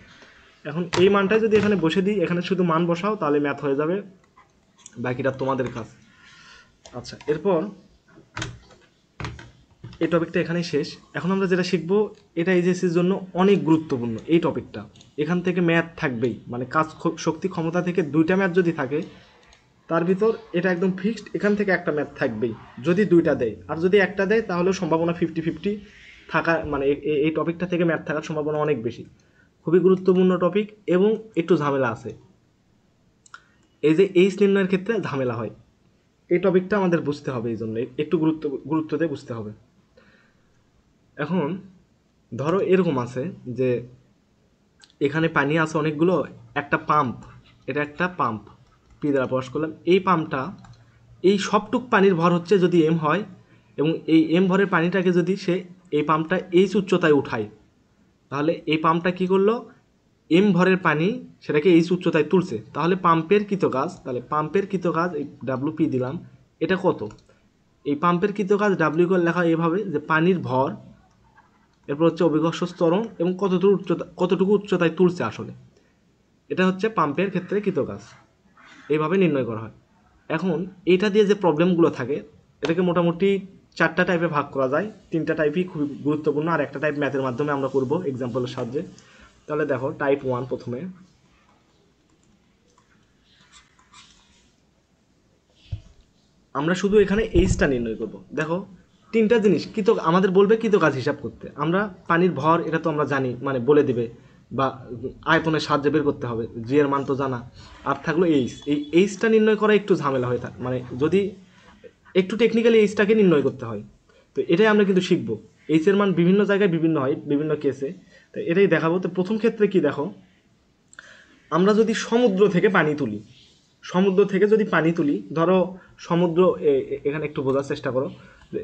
এখন এই মানটাই যদি এখানে বসে দিই, এখানে শুধু মান বসাও তাহলে ম্যাথ হয়ে যাবে, বাকিটা তোমাদের কাজ। আচ্ছা এরপর এই টপিকটা এখানেই শেষ। এখন আমরা যেটা শিখবো এটা এইচএসসির জন্য অনেক গুরুত্বপূর্ণ এই টপিকটা, এখান থেকে ম্যাথ থাকবেই, মানে কাজ শক্তি ক্ষমতা থেকে 2টা ম্যাথ যদি থাকে তার ভিতর এটা একদম ফিক্সড, এখান থেকে একটা ম্যাথ থাকবেই যদি 2টা দেয়, আর যদি একটা দেয় তাহলেও সম্ভাবনা 50-50 থাকা, মানে এই টপিকটা থেকে ম্যাথ থাকার সম্ভাবনা অনেক বেশি। খুবই গুরুত্বপূর্ণ টপিক এবং একটু ঝামেলা আছে, এই যে এইচ নির্ণয়ের ক্ষেত্রে ঝামেলা হয়, এই টপিকটা আমাদের বুঝতে হবে, এই জন্য একটু গুরুত্ব দিয়ে বুঝতে হবে। এখন ধরো এরকম আছে যে এখানে পানি আছে অনেকগুলো, একটা পাম্প, এটা একটা পাম্প পি দ্বারা প্রকাশ করলাম, এই পাম্পটা এই সবটুক পানির ভর হচ্ছে যদি এম হয় এবং এই এম ভরের পানিটাকে যদি সে এই পাম্পটা এইচ উচ্চতায় উঠায়, তাহলে এই পাম্পটা কি করলো, এম ভরের পানি সেটাকে এইচ উচ্চতায় তুলছে, তাহলে পাম্পের কৃত কাজ, তাহলে পাম্পের কৃত কাজ এই ডাব্লিউপি দিলাম, এটা কত? এই পাম্পের কৃত কাজ ডাব্লিউ করে লেখা এভাবে যে পানির ভর, এরপর হচ্ছে অভিকর্ষ ত্বরণ এবং কতটুকু উচ্চতায় তুলছে আসলে, এটা হচ্ছে পাম্পের ক্ষেত্রে কৃত কাজ, এইভাবে নির্ণয় করা হয়। এখন এইটা দিয়ে যে প্রবলেমগুলো থাকে এটাকে মোটামুটি 4টা টাইপে ভাগ করা যায়, 3টা টাইপই খুবই গুরুত্বপূর্ণ, আর একটা টাইপ ম্যাথের মাধ্যমে আমরা করব এক্সাম্পলের সাহায্যে। তাহলে দেখো টাইপ 1 প্রথমে, আমরা শুধু এখানে এইচটা নির্ণয় করব। দেখো 3টা জিনিস আমাদের বলবে কৃত কাজ হিসাব করতে, আমরা পানির ভর এটা তো আমরা জানি, মানে বলে দিবে, বা আয়তনের সাহায্যে বের করতে হবে, জি এর মান তো জানা, আর থাকলো এইচ। এই এইচটা নির্ণয় করা একটু ঝামেলা হয়ে থাকে, মানে যদি একটু টেকনিক্যালি এইচটাকে নির্ণয় করতে হয়, তো এটাই আমরা কিন্তু শিখবো। এইচ এর মান বিভিন্ন জায়গায় বিভিন্ন হয়, বিভিন্ন কেসে, তো এটাই দেখাবো। তো প্রথম ক্ষেত্রে কি দেখো, আমরা যদি সমুদ্র থেকে পানি তুলি, সমুদ্র থেকে যদি পানি তুলি, ধরো সমুদ্র এখানে একটু বোঝার চেষ্টা করো,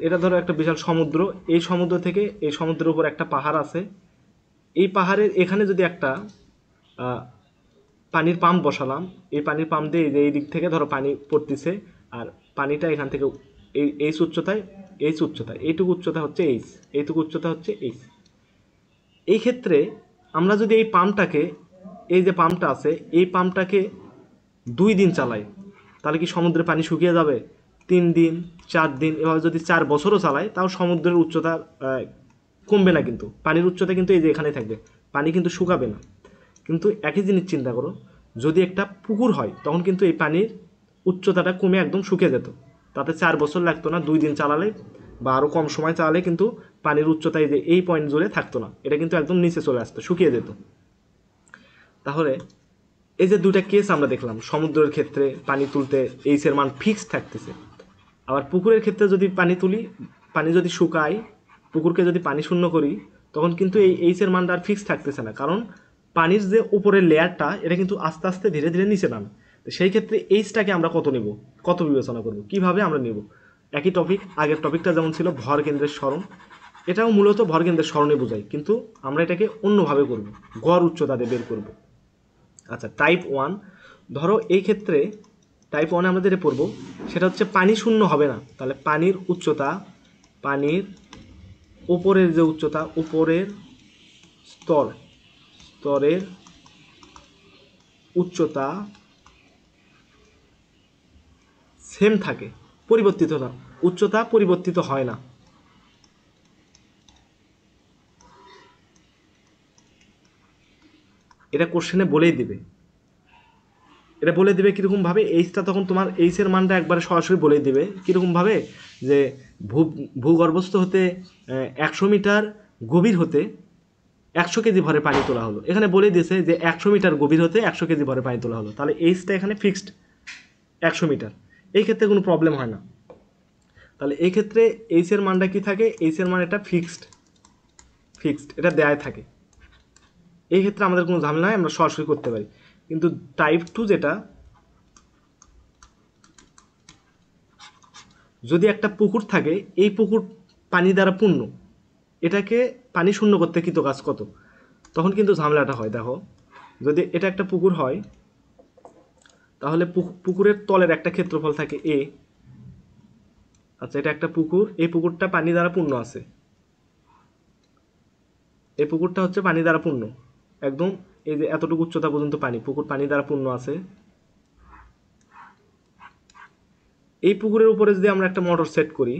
এটা ধরো একটা বিশাল সমুদ্র, এই সমুদ্র থেকে এই সমুদ্রের উপর একটা পাহাড় আছে, এই পাহাড়ের এখানে যদি একটা পানির পাম্প বসালাম, এই পানির পাম্প দিয়ে এই দিক থেকে ধরো পানি পড়তেছে, আর পানিটা এখান থেকে এইচ উচ্চতায়, এইটুকু উচ্চতা হচ্ছে এইচ, এইটুকু উচ্চতা হচ্ছে এইচ। এই ক্ষেত্রে আমরা যদি এই পাম্পটাকে, এই যে পাম্পটা আছে এই পাম্পটাকে 2 দিন চালাই, তাহলে কি সমুদ্রের পানি শুকিয়ে যাবে? 3 দিন, 4 দিন, এভাবে যদি 4 বছরও চালাই তাও সমুদ্রের উচ্চতা কমবে না, কিন্তু পানির উচ্চতা কিন্তু এই যে এখানে থাকবে, পানি কিন্তু শুকাবে না। কিন্তু একই জিনিস চিন্তা করো, যদি একটা পুকুর হয় তখন কিন্তু এই পানির উচ্চতাটা কমে একদম শুকিয়ে যেত, তাতে 4 বছর লাগতো না, 2 দিন চালালে বা আরও কম সময় চালালে কিন্তু পানির উচ্চতায় যে এই পয়েন্ট জুড়ে থাকতো না, এটা কিন্তু একদম নিচে চলে আসতো, শুকিয়ে যেত। তাহলে এই যে 2টা কেস আমরা দেখলাম, সমুদ্রের ক্ষেত্রে পানি তুলতে এইচ এর মান ফিক্সড থাকতেছে, আবার পুকুরের ক্ষেত্রে যদি পানি তুলি, পানি যদি শুকায়, পুকুরকে যদি পানি শূন্য করি, তখন কিন্তু এই এইচ এর মানটা আর ফিক্সড থাকতেছে না, কারণ পানির যে উপরের লেয়ারটা এটা কিন্তু আস্তে আস্তে ধীরে ধীরে নিচে নামে। তো সেই ক্ষেত্রে এইচটাকে আমরা কত নেব, কত বিবেচনা করব, কিভাবে আমরা নেব? একই টপিক, আগের টপিকটা যেমন ছিল ভর কেন্দ্রের স্মরণ, এটাও মূলত ভর কেন্দ্রের স্মরণে বোঝায়, কিন্তু আমরা এটাকে অন্যভাবে করব, গড় উচ্চতা দিয়ে বের করব। আচ্ছা, টাইপ 1, ধরো এই ক্ষেত্রে টাইপ 1 আমরা যেটা পড়বো সেটা হচ্ছে পানি শূন্য হবে না, তাহলে পানির উচ্চতা, পানির উপরের যে উচ্চতা, উপরের স্তরের উচ্চতা সেম থাকে, পরিবর্তিত না, উচ্চতা পরিবর্তিত হয় না। এটা কোশ্চেনে বলেই দিবে, এটা বলে দিবে কীরকমভাবে, এইচটা তখন তোমার এইচের মানটা একবারে সরাসরি বলে দিবে কীরকমভাবে, যে ভূগর্ভস্থ হতে 100 মিটার গভীর হতে 100 কেজি ভরে পানি তোলা হলো, এখানে বলে দিয়েছে যে 100 মিটার গভীর হতে 100 কেজি ভরে পানি তোলা হলো, তাহলে এইচটা এখানে ফিক্সড 100 মিটার, এই ক্ষেত্রে কোনো প্রবলেম হয় না। তাহলে এই ক্ষেত্রে এইচের মানটা কি থাকে, এইচের মান এটা ফিক্সড, এটা দেয়াই থাকে, এই ক্ষেত্রে আমাদের কোনো ঝামেলা নাই, আমরা সরাসরি করতে পারি। কিন্তু টাইপ 2 যেটা, যদি একটা পুকুর থাকে, এই পুকুর পানি দ্বারা পূর্ণ, এটাকে পানি শূন্য করতে কৃত কাজ কত, তখন কিন্তু ঝামেলাটা হয়। দেখো যদি এটা একটা পুকুর হয়, তাহলে পুকুরের তলের একটা ক্ষেত্রফল থাকে এ। আচ্ছা, এটা একটা পুকুর, এই পুকুরটা পানি দ্বারা পূর্ণ আছে, এই পুকুরটা হচ্ছে পানি দ্বারা পূর্ণ, একদম এই যে এতটুকু উচ্চতা পর্যন্ত পানি, পুকুর পানি দ্বারা পূর্ণ আছে। এই পুকুরের উপরে যদি আমরা একটা মোটর সেট করি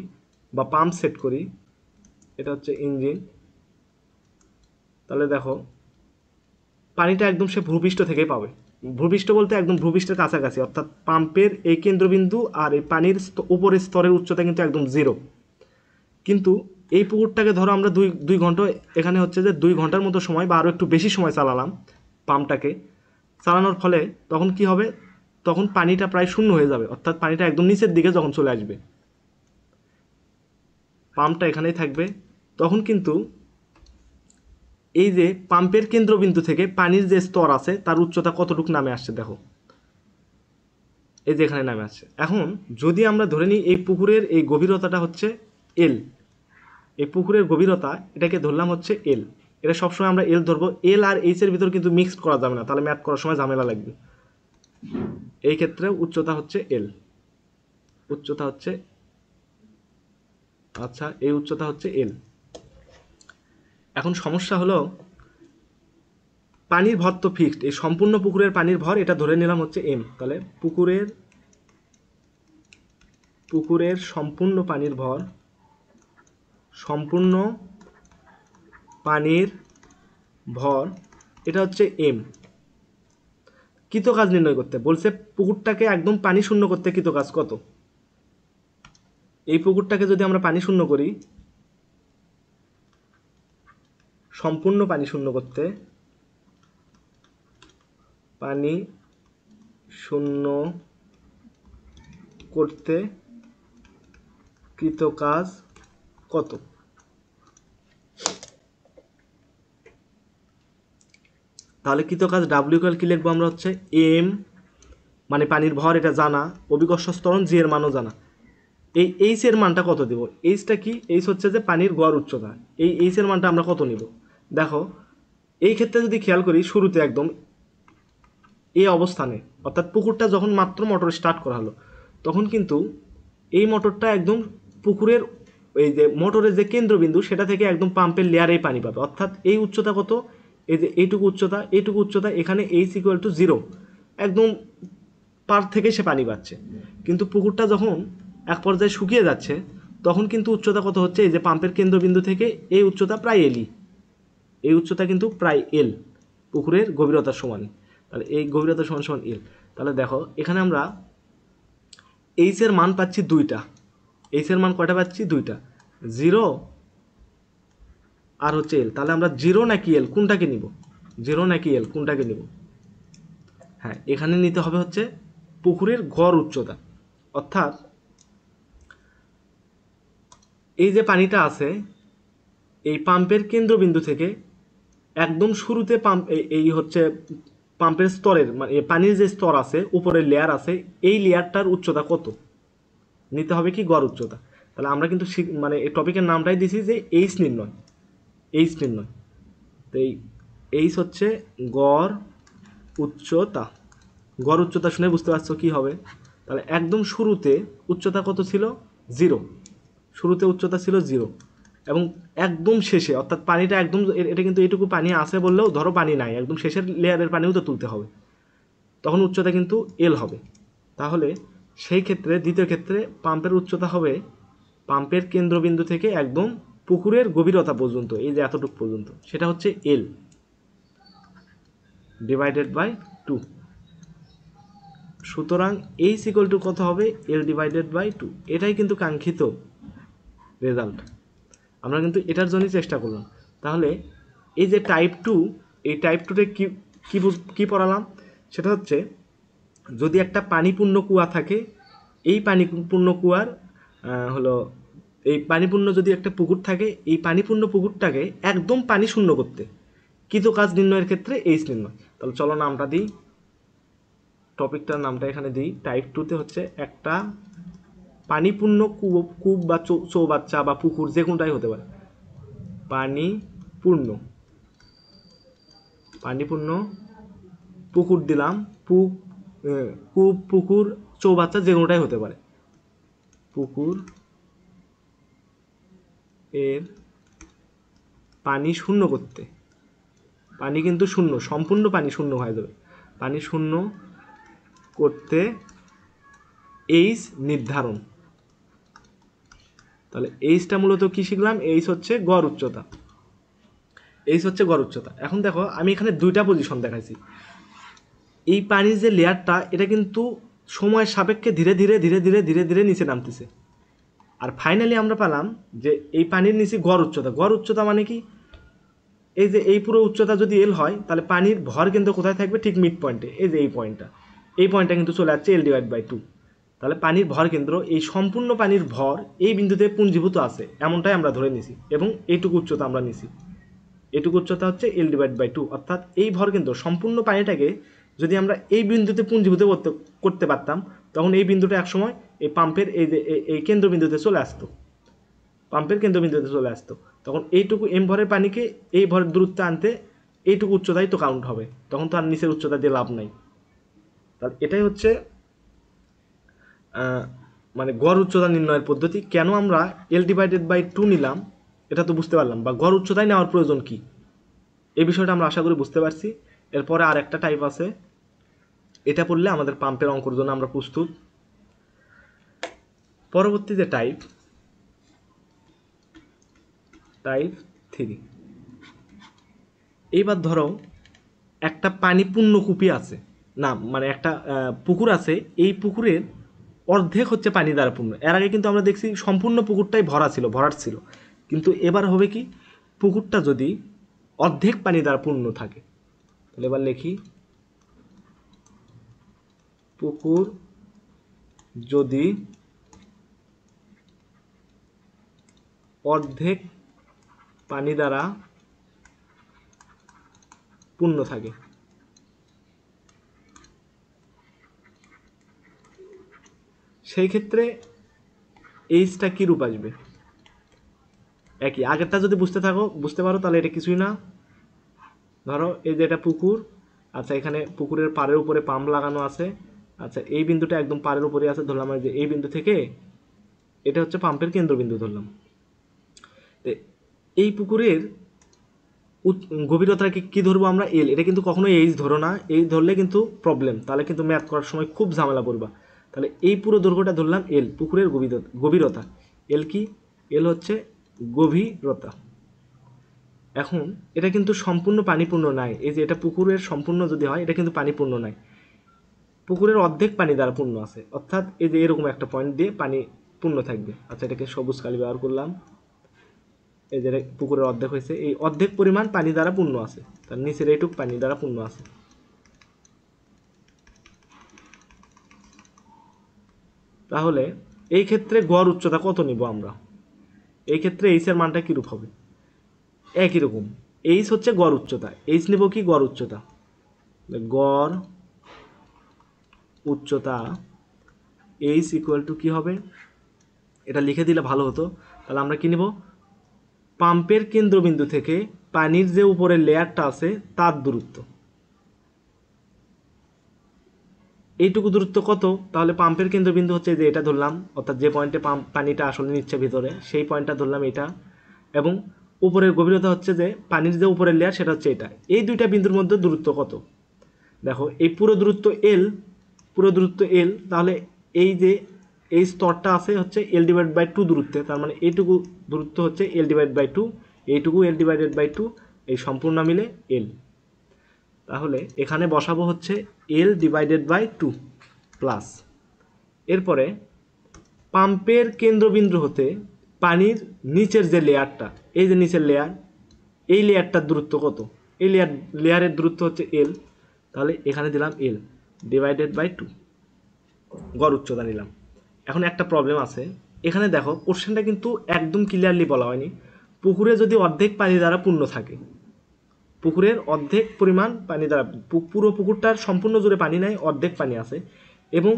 বা পাম্প সেট করি, এটা হচ্ছে ইঞ্জিন, তাহলে দেখো পানিটা একদম সে ভূপৃষ্ঠ থেকেই পাবে, ভূপৃষ্ঠ বলতে একদম ভূপৃষ্ঠের কাছাকাছি, অর্থাৎ পাম্পের এই কেন্দ্রবিন্দু আর এই পানির উপরের স্তরের উচ্চতা কিন্তু একদম 0। কিন্তু এই পুকুরটাকে ধরো আমরা দুই ঘন্টা, এখানে হচ্ছে যে 2 ঘন্টার মতো সময় বা আরও একটু বেশি সময় চালালাম পাম্পটাকে, চালানোর ফলে তখন কি হবে, তখন পানিটা প্রায় শূন্য হয়ে যাবে, অর্থাৎ পানিটা একদম নিচের দিকে যখন চলে আসবে, পাম্পটা এখানেই থাকবে, তখন কিন্তু এই যে পাম্পের কেন্দ্রবিন্দু থেকে পানির যে স্তর আছে তার উচ্চতা কতটুকু নামে আসছে, দেখো এই যে এখানে নামে আসছে। এখন যদি আমরা ধরে নিই এই পুকুরের এই গভীরতাটা হচ্ছে এল, এই পুকুরের গভীরতা এটাকে ধরলাম হচ্ছে এল, এটা সবসময় আমরা এল ধরবো। এল আর এইচ এর ভিতর কিন্তু মিক্সড করা যাবে না, তাহলে ম্যাথ করার সময় ঝামেলা লাগবে। এই ক্ষেত্রে উচ্চতা হচ্ছে এল, উচ্চতা হচ্ছে, আচ্ছা এই উচ্চতা হচ্ছে এল। এখন সমস্যা হলো পানির ভর তো ফিক্সড, এই সম্পূর্ণ পুকুরের পানির ভর এটা ধরে নিলাম হচ্ছে এম, তাহলে পুকুরের সম্পূর্ণ পানির ভর, সম্পূর্ণ পানির ভর এটা হচ্ছে এম। কৃতকাজ নির্ণয় করতে বলছে, পুকুরটাকে একদম পানি শূন্য করতে কৃতকাজ কত। এই পুকুরটাকে যদি আমরা পানি শূন্য করি, সম্পূর্ণ পানি শূন্য করতে, পানি শূন্য করতে কৃতকাজ কত। তাহলে কৃতকাজ ডাব্লিউ ইকুয়াল কি লিখবো আমরা হচ্ছে এম, মানে পানির ভর এটা জানা, অভিকর্ষ ত্বরণ জি এর মানও জানা। এই এইচ এর মানটা কত দেব, এইচটা কি, এইচ হচ্ছে যে পানির গড় উচ্চতা, এই এইচ এর মানটা আমরা কত নিব। দেখো এই ক্ষেত্রে যদি খেয়াল করি, শুরুতে একদম এই অবস্থানে, অর্থাৎ পুকুরটা যখন মাত্র মোটর স্টার্ট করা হলো, তখন কিন্তু এই মোটরটা একদম পুকুরের এই যে মোটরের যে কেন্দ্রবিন্দু সেটা থেকে একদম পাম্পের লেয়ারেই পানি পাবে। অর্থাৎ এই উচ্চতা কত, এই যে এইটুকু উচ্চতা, এখানে এইচ ইকুয়াল টু 0, একদম পার থেকে সে পানি পাচ্ছে। কিন্তু পুকুরটা যখন এক পর্যায়ে শুকিয়ে যাচ্ছে, তখন কিন্তু উচ্চতা কত হচ্ছে, এই যে পাম্পের কেন্দ্রবিন্দু থেকে এই উচ্চতা প্রায় এলই, এই উচ্চতা কিন্তু প্রায় এল, পুকুরের গভীরতার সমান। তাহলে এই গভীরতা সমান সমান এল। তাহলে দেখো এখানে আমরা এইচ এর মান পাচ্ছি দুইটা, এইচ এর মান কয়টা পাচ্ছি, দুইটা, 0 আর হচ্ছে এল। তাহলে আমরা 0 নাকি এল কোনটাকে নিব, 0 নাকি এল কোনটাকে নিব। হ্যাঁ, এখানে নিতে হবে হচ্ছে পুকুরের গড় উচ্চতা। অর্থাৎ এই যে পানিটা আছে, এই পাম্পের কেন্দ্রবিন্দু থেকে একদম শুরুতে পাম্প, এই হচ্ছে পাম্পের স্তরের, মানে পানির যে স্তর আছে, উপরের লেয়ার আছে, এই লেয়ারটার উচ্চতা কত নিতে হবে, কি গড় উচ্চতা। তাহলে আমরা কিন্তু মানে এই টপিকের নামটাই দিছি যে এইচ নির্ণয়, এইচ নির্ণয়। তো এই এইচ হচ্ছে গড় উচ্চতা। গড় উচ্চতা শুনে বুঝতে পারছো কি হবে। তাহলে একদম শুরুতে উচ্চতা কত ছিল, 0, শুরুতে উচ্চতা ছিল 0, এবং একদম শেষে, অর্থাৎ পানিটা একদম, এটা কিন্তু এইটুকু পানি আছে বললেও ধরো পানি নাই, একদম শেষের লেয়ারের পানিও তো তুলতে হবে, তখন উচ্চতা কিন্তু এল হবে। তাহলে সেই ক্ষেত্রে দ্বিতীয় ক্ষেত্রে পাম্পের উচ্চতা হবে পাম্পের কেন্দ্রবিন্দু থেকে একদম পুকুরের গভীরতা পর্যন্ত, এই যে এতটুকু পর্যন্ত, সেটা হচ্ছে এল ডিভাইডেড বাই 2। সুতরাং এইচ ইকুয়াল টু কত হবে, এল ডিভাইডেড বাই 2। এটাই কিন্তু কাঙ্ক্ষিত রেজাল্ট, আমরা কিন্তু এটার জন্যই চেষ্টা করলাম। তাহলে এই যে টাইপ 2, এই টাইপ 2তে কি পড়ালাম, সেটা হচ্ছে যদি একটা পানিপূর্ণ কুয়া থাকে, এই পানিপূর্ণ কুয়ার হলো, এই পানিপূর্ণ যদি একটা পুকুর থাকে, এই পানিপূর্ণ পুকুরটাকে একদম পানি শূন্য করতে কৃতকাজ নির্ণয়ের ক্ষেত্রে এইচ নির্ণয়। তাহলে চলো নামটা দিই, টপিকটার নামটা এখানে দিই। টাইপ 2তে হচ্ছে একটা পানিপূর্ণ কূপ বা চৌবাচ্চা বা পুকুর, যে কোনটাই হতে পারে, পানিপূর্ণ পুকুর দিলাম, কূপ, পুকুর, চৌবাচ্চা, যে কোনটাই হতে পারে, পুকুর এর পানি শূন্য করতে, পানি কিন্তু শূন্য, সম্পূর্ণ পানি শূন্য হয়ে যাবে, পানি শূন্য করতে এইচ নির্ধারণ। তাহলে এইচটা মূলত কি শিখলাম, এইচ হচ্ছে গড় উচ্চতা, এইচ হচ্ছে গড় উচ্চতা। এখন দেখো আমি এখানে দুইটা পজিশন দেখাইছি। এই পানির যে লেয়ারটা, এটা কিন্তু সময়ের সাপেক্ষে ধীরে ধীরে নিচে নামতেছে। আর ফাইনালি আমরা পেলাম যে এই পানির নিচে গড় উচ্চতা। গড় উচ্চতা মানে কি, এই যে এই পুরো উচ্চতা যদি এল হয়, তাহলে পানির ভর কিন্তু কোথায় থাকবে, ঠিক মিড পয়েন্টে, এই যে এই পয়েন্টটা কিন্তু চলে যাচ্ছে এল ডিভাইড বাই 2। তাহলে পানির ভর কেন্দ্র, এই সম্পূর্ণ পানির ভর এই বিন্দুতে পুঞ্জীভূত আছে, এমনটাই আমরা ধরে নিছি, এবং এইটুকু উচ্চতা আমরা নিছি, এইটুকু উচ্চতা হচ্ছে এল ডিভাইড বাই 2। অর্থাৎ এই ভর কেন্দ্র সম্পূর্ণ পানিটাকে যদি আমরা এই বিন্দুতে পুঞ্জীভূত করতে পারতাম, তখন এই বিন্দুটা একসময় এই পাম্পের এই যে এই কেন্দ্রবিন্দুতে চলে আসতো, পাম্পের কেন্দ্রবিন্দুতে চলে আসতো। তখন এইটুকু এম ভরের পানিকে এই ভরের দূরত্বে আনতে এইটুকু উচ্চতাই তো কাউন্ট হবে, তখন তো আর নিচের উচ্চতা দিয়ে লাভ নাই। তাহলে এটাই হচ্ছে মানে গড় উচ্চতা নির্ণয়ের পদ্ধতি। কেন আমরা L/2 নিলাম এটা তো বুঝতে পারলাম, বা গড় উচ্চতায় নেওয়ার প্রয়োজন কি এই বিষয়টা আমরা আশা করি বুঝতে পারছি। এরপরে আর একটা টাইপ আছে, এটা পড়লে আমাদের পাম্পের অঙ্কর জন্য আমরা প্রস্তুত। পরবর্তী যে টাইপ 3। এইবার ধরো একটা পানি পূর্ণ কূপি আছে, না মানে একটা পুকুর আছে, এই পুকুরের অর্ধেক হচ্ছে পানি দ্বারা পূর্ণ। এর আগে কিন্তু আমরা দেখছি সম্পূর্ণ পুকুরটাই ভরাট ছিল, কিন্তু এবার হবে কি, পুকুরটা যদি অর্ধেক পানি দ্বারা পূর্ণ থাকে, তাহলে এবার লিখি পুকুর যদি অর্ধেক পানি দ্বারা পূর্ণ থাকে, সেই ক্ষেত্রে এইচটা কি রূপ আসবে? একই, আগেরটা যদি বুঝতে পারো তাহলে এটা কিছুই না। ধরো এই যে এটা পুকুর, আচ্ছা এখানে পুকুরের পাড়ের উপরে পাম্প লাগানো আছে, আচ্ছা এই বিন্দুটা একদম পাড়ের উপরে আছে, ধরলাম যে এই বিন্দু থেকে এটা হচ্ছে পাম্পের কেন্দ্রবিন্দু ধরলাম। এই পুকুরের গভীরতাকে কি ধরবো আমরা? এল। এটা কিন্তু কখনো এইচ ধরো না, এই ধরলে কিন্তু প্রবলেম, তাহলে কিন্তু ম্যাথ করার সময় খুব ঝামেলা পড়বা। তাহলে এই পুরো দৈর্ঘ্যটা ধরলাম এল, পুকুরের গভীরতা এল কি? এল হচ্ছে গভীরতা। এখন এটা কিন্তু সম্পূর্ণ পানিপূর্ণ নাই, এই যে এটা পুকুরের সম্পূর্ণ যদি হয় এটা কিন্তু পানিপূর্ণ নাই, পুকুরের অর্ধেক পানি দ্বারা পূর্ণ আছে, অর্থাৎ এই যে এরকম একটা পয়েন্ট দিয়ে পানি পূর্ণ থাকবে। আচ্ছা এটাকে সবুজ কালি ব্যবহার করলাম, এই যে পুকুরের অর্ধেক হয়েছে, এই অর্ধেক পরিমাণ পানি দ্বারা পূর্ণ আছে, তার নিচের এইটুক পানি দ্বারা পূর্ণ আছে। তাহলে এই ক্ষেত্রে গড় উচ্চতা কত নিব আমরা? এই ক্ষেত্রে এইচ এর মানটা কিরূপ হবে? একই রকম, এইচ হচ্ছে গড় উচ্চতা, এইচ নেব কি? গড় উচ্চতা। গড় উচ্চতা এইচ ইকুয়াল টু কি হবে? এটা লিখে দিলে ভালো হতো। তাহলে আমরা কি নিব? পাম্পের কেন্দ্রবিন্দু থেকে পানির যে উপরের লেয়ারটা আছে তার দূরত্ব। এইটুকু দূরত্ব কত? তাহলে পাম্পের কেন্দ্রবিন্দু হচ্ছে যে এটা ধরলাম, অর্থাৎ যে পয়েন্টে পানিটা আসলে নিচ্ছে ভিতরে সেই পয়েন্টটা ধরলাম এটা, এবং উপরের গভীরতা হচ্ছে যে পানির যে উপরের লেয়ার সেটা হচ্ছে এটা। এই দুইটা বিন্দুর মধ্যে দূরত্ব কত? দেখো এই পুরো দূরত্ব এল, তাহলে এই যে এই স্তরটা আছে হচ্ছে L/2 দূরত্বে, তার মানে এইটুকু দূরত্ব হচ্ছে L/2, এইটুকু L/2, এই সম্পূর্ণ মিলে এল। তাহলে এখানে বসাবো হচ্ছে L/2 প্লাস, এরপরে পাম্পের কেন্দ্রবিন্দু হতে পানির নিচের যে লেয়ারটা, এই যে নিচের লেয়ার, এই লেয়ারটার দূরত্ব কত? এই লেয়ারের দূরত্ব হচ্ছে এল, তাহলে এখানে দিলাম L/2, গড় উচ্চতা নিলাম। এখন একটা প্রবলেম আছে, এখানে দেখো কোশ্চেনটা কিন্তু একদম ক্লিয়ারলি বলা হয়নি, পুকুরে যদি অর্ধেক পানি দ্বারা পূর্ণ থাকে, পুকুরের অর্ধেক পরিমাণ পানি দ্বারা, পুরো পুকুরটার সম্পূর্ণ জুড়ে পানি নাই, অর্ধেক পানি আছে, এবং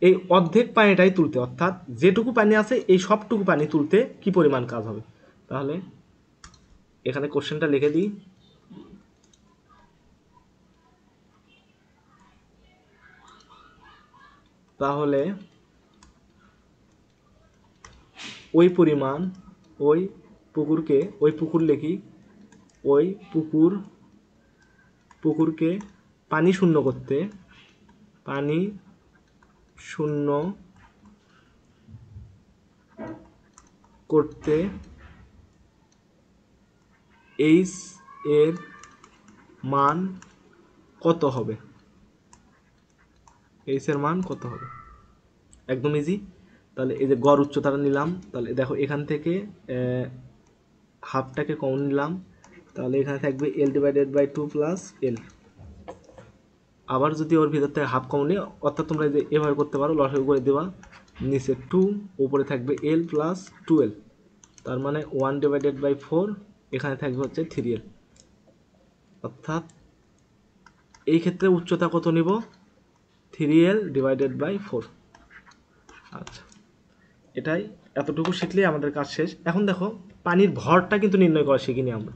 এই অর্ধেক পানিটাই তুলতে, অর্থাৎ যেটুকু পানি আছে এই সবটুকু পানি তুলতে কি পরিমাণ কাজ হবে? তাহলে এখানে কোশ্চেনটা লিখে দিই, তাহলে ওই পরিমাণ, ওই পুকুর লিখি, ওই পুকুরকে পানি শূন্য করতে এইচ এর মান কত হবে? এইচ এর মান কত হবে? একদম ইজি। তাহলে এই যে গড় উচ্চতাটা নিলাম, তাহলে দেখো এখান থেকে হাফটাকে কমন নিলাম, তাহলে এখানে থাকবে L/2 প্লাস এল। আবার যদি ওর ভিতর থেকে হাফ কমন নিই, অর্থাৎ তোমরা যে এভাবে করতে পারো, লসাগু করে দেওয়া, নিচে 2, উপরে থাকবে L প্লাস 2L, তার মানে 1/4, এখানে থাকবে হচ্ছে 3L, অর্থাৎ এই ক্ষেত্রে উচ্চতা কত নিব? 3L/4। আচ্ছা, এটাই, এতটুকু শিখলেই আমাদের কাজ শেষ। এখন দেখো পানির ভরটা কিন্তু নির্ণয় করা শিখিনি আমরা।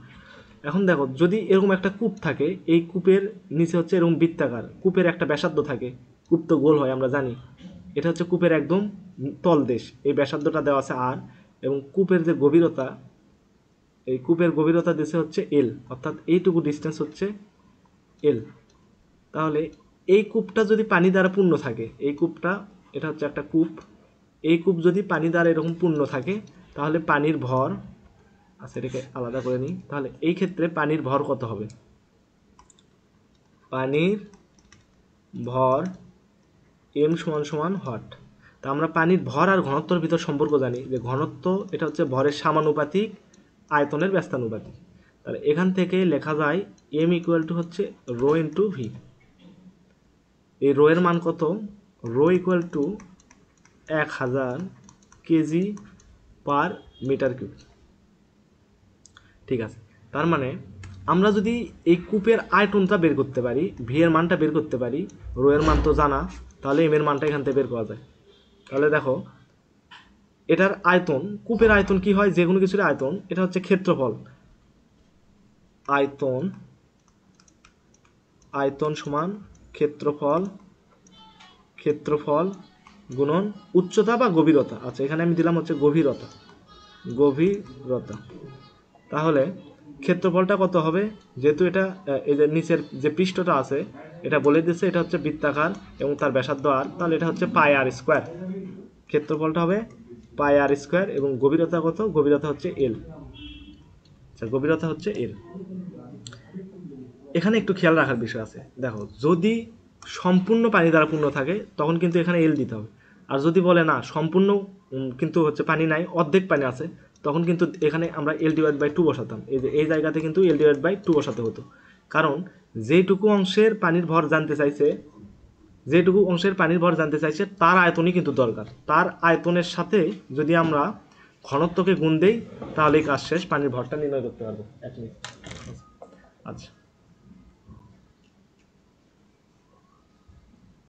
এখন দেখো, যদি এরকম একটা কূপ থাকে, এই কূপের নিচে হচ্ছে এরকম বৃত্তাকার, কূপের একটা ব্যাসার্ধ থাকে, কূপ তো গোল হয় আমরা জানি, এটা হচ্ছে কূপের একদম তলদেশ, এই ব্যাসার্ধটা দেওয়া আছে আর, এবং কূপের যে গভীরতা, এই কূপের গভীরতা দিচ্ছে হচ্ছে এল, অর্থাৎ এইটুকু ডিস্টেন্স হচ্ছে এল। তাহলে এই কূপটা যদি পানি দ্বারা পূর্ণ থাকে, এই কূপটা, এটা হচ্ছে একটা কূপ, এই কূপ যদি পানি দ্বারা এরকম পূর্ণ থাকে, তাহলে পানির ভর, আচ্ছা এটাকে আলাদা করে নিই, তাহলে এই ক্ষেত্রে পানির ভর কত হবে? পানির ভর এম সমান সমান হট। তা আমরা পানির ভর আর ঘনত্বর ভিতর সম্পর্ক জানি, যে ঘনত্ব এটা হচ্ছে ভরের সমানুপাতিক আয়তনের ব্যস্তানুপাতিক। তাহলে এখান থেকে লেখা যায় এম ইকুয়াল টু হচ্ছে রো ইন্টু ভি। এই রো এর মান কত? Rho equal to 1000 kg per metre cube. ঠিক আছে, তার মানে আমরা যদি এই কূপের আয়তনটা বের করতে পারি, ভি এর মানটা বের করতে পারি, রো এর মান তো জানা, তাহলে এম এর মানটা এখান থেকে বের করা যায়। তাহলে দেখো, এটার আয়তন, কূপের আয়তন কি হয়? যে কোনো কিছুর আয়তন, এটা হচ্ছে ক্ষেত্রফল, আয়তন, আয়তন সমান ক্ষেত্রফল, ক্ষেত্রফল গুণন উচ্চতা বা গভীরতা। আচ্ছা, এখানে আমি দিলাম হচ্ছে গভীরতা, গভীরতা। তাহলে ক্ষেত্রফলটা কত হবে? যেহেতু এটা এই যে নিচের যে পৃষ্ঠটা আছে, এটা বলে দিচ্ছে এটা হচ্ছে বৃত্তাকার এবং তার ব্যাসার্ধ আর, তাহলে এটা হচ্ছে পাই আর স্কোয়ার। ক্ষেত্রফলটা হবে পাই আর স্কোয়ার এবং গভীরতা কত? গভীরতা হচ্ছে এল। আচ্ছা, গভীরতা হচ্ছে এল। এখানে একটু খেয়াল রাখার বিষয় আছে, দেখো, যদি সম্পূর্ণ পানি দ্বারা পূর্ণ থাকে তখন কিন্তু এখানে এল দিতে হবে, আর যদি বলে না সম্পূর্ণ কিন্তু হচ্ছে পানি নাই, অর্ধেক পানি আছে, তখন কিন্তু এখানে আমরা এল ডিভাইড বাই 2 বসাতাম। এই যে এই জায়গাতে কিন্তু এল ডিভাইড বাই 2 বসাতে হতো, কারণ যেটুকু অংশের পানির ভর জানতে চাইছে, যেটুকু অংশের পানির ভর জানতে চাইছে তার আয়তনই কিন্তু দরকার। তার আয়তনের সাথে যদি আমরা ঘনত্বকে গুণ দেই, তাহলেই কাজ শেষ, পানির ভরটা নির্ণয় করতে পারবো। 1 মিনিট। আচ্ছা।